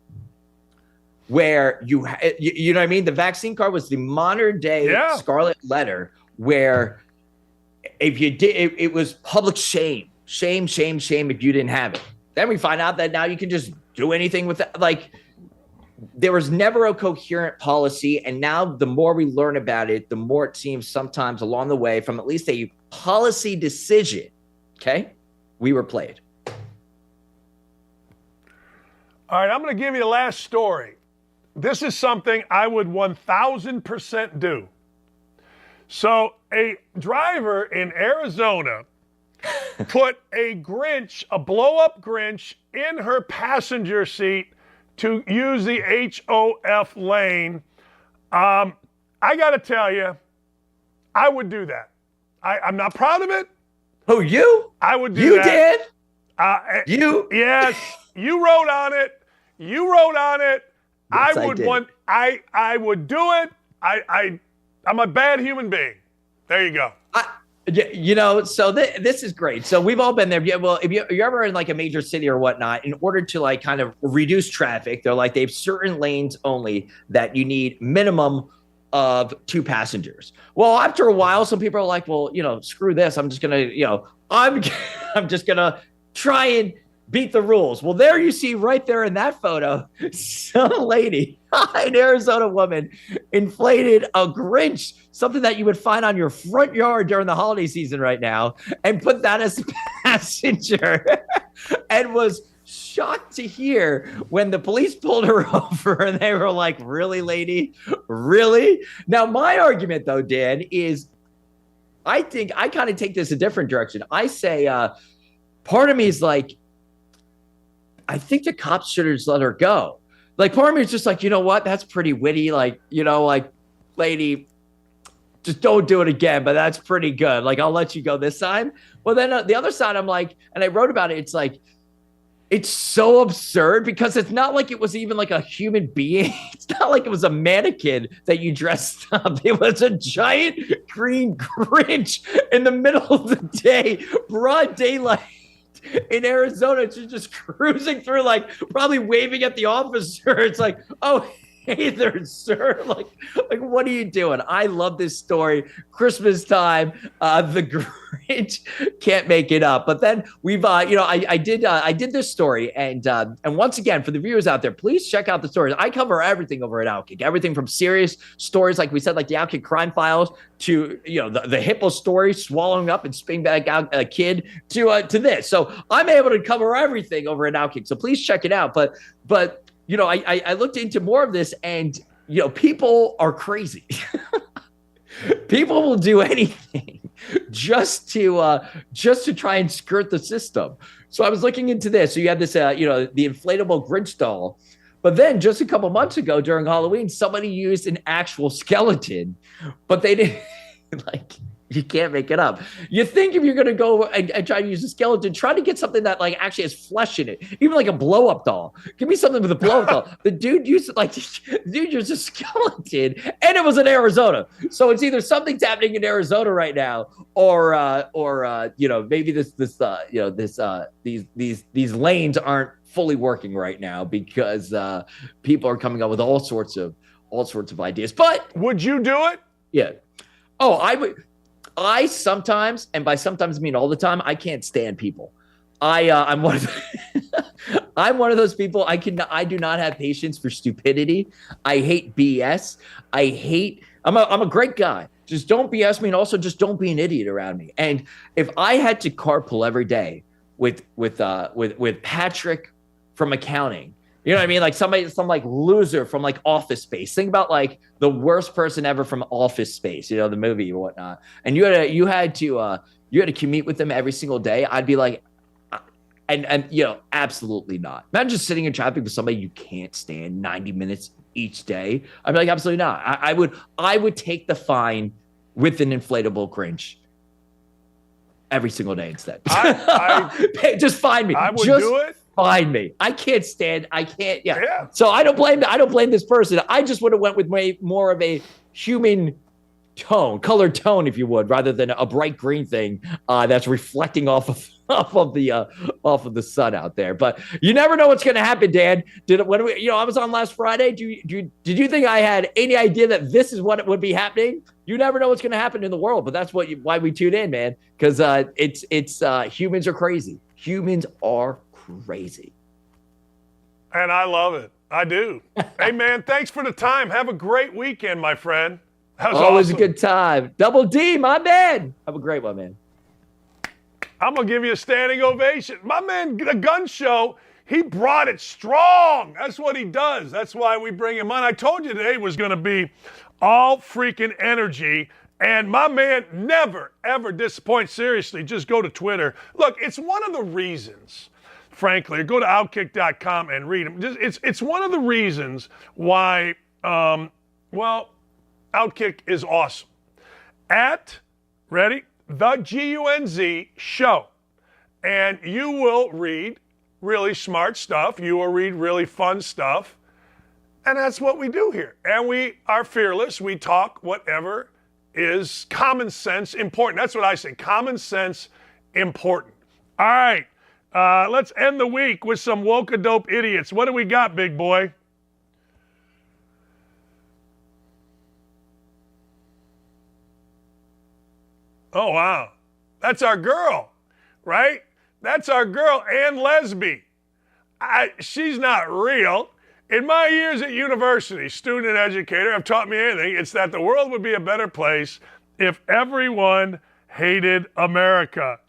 where you know what I mean? The vaccine card was the modern day scarlet letter, where if you did, it was public shame if you didn't have it. Then we find out that now you can just do anything with it. Like, there was never a coherent policy. And now the more we learn about it, the more it seems sometimes along the way from at least a policy decision, okay, we were played. All right, I'm going to give you the last story. This is something I would 1,000% do. So a driver in Arizona put a blow-up Grinch in her passenger seat to use the HOF lane. I got to tell you, I would do that. I'm not proud of it. Oh, you? I would do you that. You did? Yes. You wrote on it. Yes, I would do it. I'm a bad human being. There you go. So this is great. So we've all been there. Yeah, well, if you're ever in like a major city or whatnot, in order to like kind of reduce traffic, they have certain lanes only that you need minimum of 2 passengers. Well, after a while, some people are like, well, screw this. I'm just gonna, I'm just gonna try and beat the rules. Well, there you see right there in that photo, some lady, an Arizona woman, inflated a Grinch, something that you would find on your front yard during the holiday season right now, and put that as a passenger, and was shocked to hear when the police pulled her over and they were like, really, lady? Really? Now, my argument, though, Dan, is I think I kind of take this a different direction. I say part of me is like, I think the cops should have just let her go. Like, part of me is just like, you know what? That's pretty witty. Like, lady, just don't do it again, but that's pretty good. Like, I'll let you go this time. Well, then the other side, I'm like, and I wrote about it. It's like, It's so absurd because it's not like it was even like a human being. It's not like it was a mannequin that you dressed up. It was a giant green Grinch in the middle of the day, broad daylight in Arizona, just cruising through, like probably waving at the officer. It's like, oh, hey there, sir. Like what are you doing? I love this story. Christmas time, the Grinch can't make it up. But then we've, I did this story, and once again, for the viewers out there, please check out the stories. I cover everything over at Outkick, everything from serious stories, like we said, like the Outkick crime files, to the Hippo story, swallowing up and spitting back out a kid, to this. So I'm able to cover everything over at Outkick. So please check it out. But I looked into more of this, and people are crazy. People will do anything just to try and skirt the system. So I was looking into this. So you have this, the inflatable Grinch doll, but then just a couple months ago during Halloween, somebody used an actual skeleton, but they didn't like. You can't make it up. You think if you're going to go and try to use a skeleton, try to get something that like actually has flesh in it, even like a blow-up doll. Give me something with a blow-up doll. The dude used a skeleton, and it was in Arizona. So it's either something's happening in Arizona right now, or maybe these lanes aren't fully working right now because people are coming up with all sorts of ideas. But would you do it? Yeah. Oh, I would. I sometimes, and by sometimes I mean all the time, I can't stand people. I'm one of those people. I do not have patience for stupidity. I hate BS. I'm a great guy. Just don't BS me, and also just don't be an idiot around me. And if I had to carpool every day with Patrick from accounting, you know what I mean? Like some like loser from like Office Space. Think about like the worst person ever from Office Space, the movie or whatnot. And you had to commute with them every single day. I'd be like, absolutely not. Imagine just sitting in traffic with somebody you can't stand 90 minutes each day. I'd be like, absolutely not. I would take the fine with an inflatable Grinch every single day instead. Just find me. I would do it. Find me. I can't. Yeah. So I don't blame this person. I just would have went with way more of a human colored tone, if you would, rather than a bright green thing that's reflecting off of the sun out there. But you never know what's going to happen, Dan. I was on last Friday. Did you think I had any idea that this is what it would be happening? You never know what's going to happen in the world, but that's why we tune in, man. Because it's humans are crazy. Humans are crazy. And I love it. I do. Hey, man, thanks for the time. Have a great weekend, my friend. That was always awesome. A good time. Double D, my man. Have a great one, man. I'm going to give you a standing ovation. My man, the gun show, he brought it strong. That's what he does. That's why we bring him on. I told you today was going to be all freaking energy. And my man never, ever disappoints. Seriously, just go to Twitter. Look, it's one of the reasons, frankly, go to Outkick.com and read them. It's one of the reasons why, Outkick is awesome. Ready? The GUNZ show. And you will read really smart stuff. You will read really fun stuff. And that's what we do here. And we are fearless. We talk whatever is common sense important. That's what I say. Common sense important. All right. Let's end the week with some woke-a-dope idiots. What do we got, big boy? Oh, wow. That's our girl, right? That's our girl, Ann Lesby. She's not real. In my years at university, student educator, have taught me anything. It's that the world would be a better place if everyone hated America.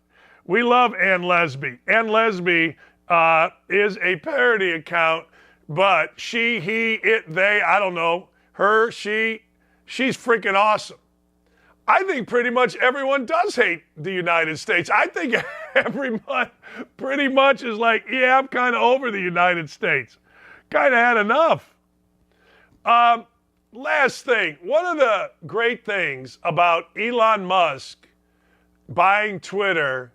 We love Ann Lesby. Ann Lesby is a parody account, but she, he, it, they, I don't know, her, she's freaking awesome. I think pretty much everyone does hate the United States. I think everyone pretty much is like, yeah, I'm kind of over the United States. Kind of had enough. Last thing, one of the great things about Elon Musk buying Twitter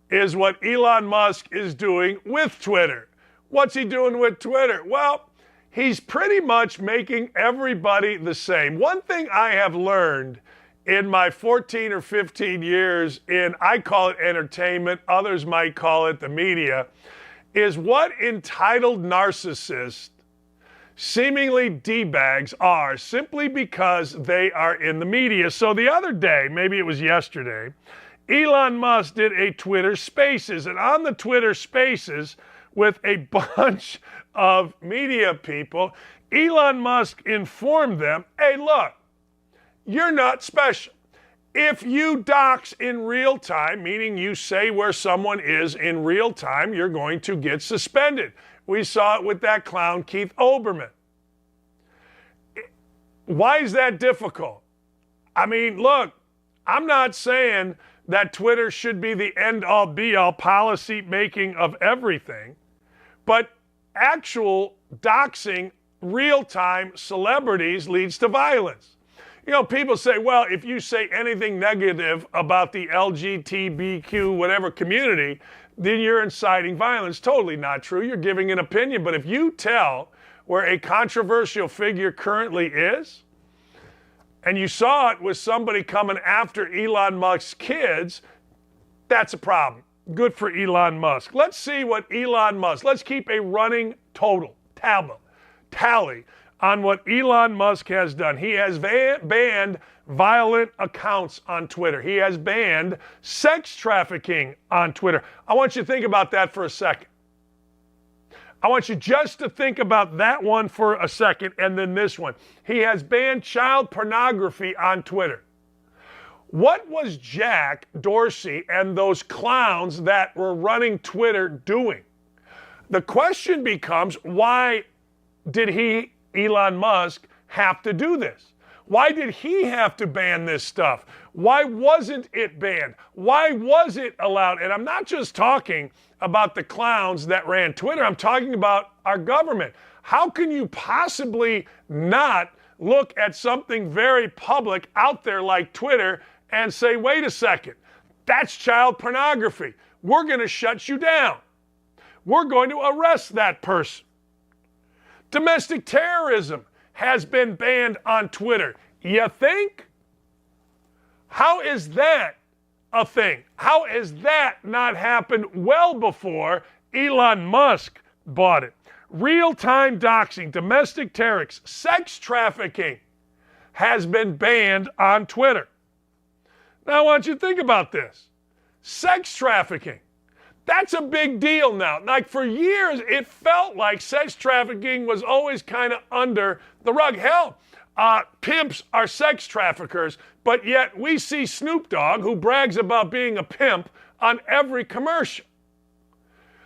is what Elon Musk is doing with Twitter. What's he doing with Twitter? Well, he's pretty much making everybody the same. One thing I have learned in my 14 or 15 years in, I call it entertainment, others might call it the media, is what entitled narcissists, seemingly D-bags, are simply because they are in the media. So the other day, maybe it was yesterday, Elon Musk did a Twitter Spaces, and on the Twitter Spaces with a bunch of media people, Elon Musk informed them, hey, look, you're not special. If you dox in real time, meaning you say where someone is in real time, you're going to get suspended. We saw it with that clown, Keith Olbermann. Why is that difficult? I mean, look, I'm not saying that Twitter should be the end-all, be-all policy making of everything, but actual doxing real-time celebrities leads to violence. You know, people say, well, if you say anything negative about the LGBTQ whatever community, then you're inciting violence. Totally not true. You're giving an opinion. But if you tell where a controversial figure currently is, and you saw it with somebody coming after Elon Musk's kids, that's a problem. Good for Elon Musk. Let's see what Elon Musk, let's keep a running total, tally on what Elon Musk has done. He has banned violent accounts on Twitter. He has banned sex trafficking on Twitter. I want you to think about that for a second. I want you just to think about that one for a second and then this one. He has banned child pornography on Twitter. What was Jack Dorsey and those clowns that were running Twitter doing? The question becomes, why did Elon Musk, have to do this? Why did he have to ban this stuff? Why wasn't it banned? Why was it allowed? And I'm not just talking about the clowns that ran Twitter. I'm talking about our government. How can you possibly not look at something very public out there like Twitter and say, wait a second, that's child pornography. We're going to shut you down. We're going to arrest that person. Domestic terrorism has been banned on Twitter. You think? How is that a thing? How has that not happened well before Elon Musk bought it? Real-time doxing, domestic terrorists, sex trafficking has been banned on Twitter. Now I want you to think about this. Sex trafficking. That's a big deal now. Like for years, it felt like sex trafficking was always kind of under the rug. Hell, pimps are sex traffickers, but yet we see Snoop Dogg, who brags about being a pimp, on every commercial.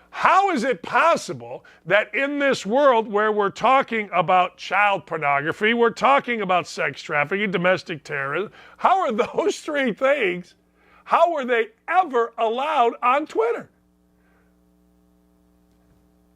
How is it possible that in this world where we're talking about child pornography, we're talking about sex trafficking, domestic terrorism, how are those three things, how were they ever allowed on Twitter?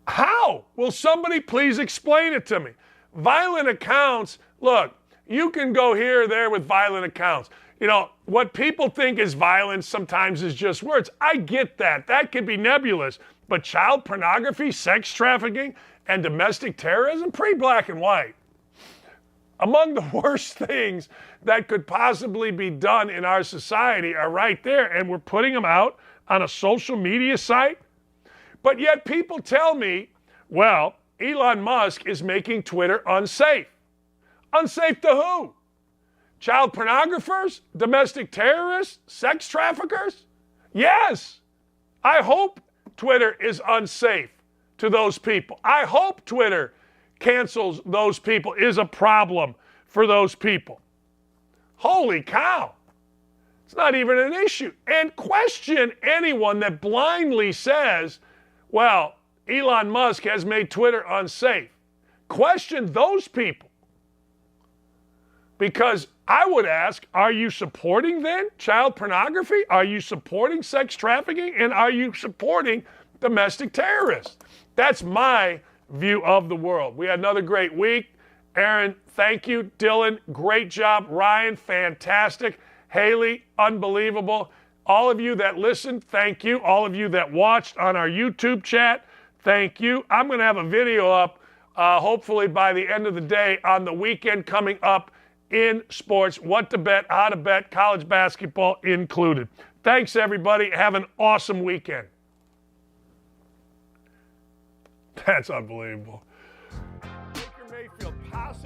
How? Will somebody please explain it to me? Violent accounts, look, you can go here or there with violent accounts. You know, what people think is violence sometimes is just words. I get that. That could be nebulous. But child pornography, sex trafficking, and domestic terrorism, pretty black and white. Among the worst things that could possibly be done in our society are right there, and we're putting them out on a social media site. But yet people tell me, well, Elon Musk is making Twitter unsafe. Unsafe to who? Child pornographers? Domestic terrorists? Sex traffickers? Yes. I hope Twitter is unsafe to those people. I hope Twitter cancels those people, is a problem for those people. Holy cow. It's not even an issue. And question anyone that blindly says, well, Elon Musk has made Twitter unsafe. Question those people. Because I would ask, are you supporting then child pornography? Are you supporting sex trafficking? And are you supporting domestic terrorists? That's my view of the world. We had another great week. Aaron, thank you. Dylan, great job. Ryan, fantastic. Haley, unbelievable. All of you that listened, thank you. All of you that watched on our YouTube chat, Thank you. I'm going to have a video up, hopefully by the end of the day, on the weekend coming up in sports. What to bet, how to bet, college basketball included. Thanks, everybody. Have an awesome weekend. That's unbelievable. Baker Mayfield possibly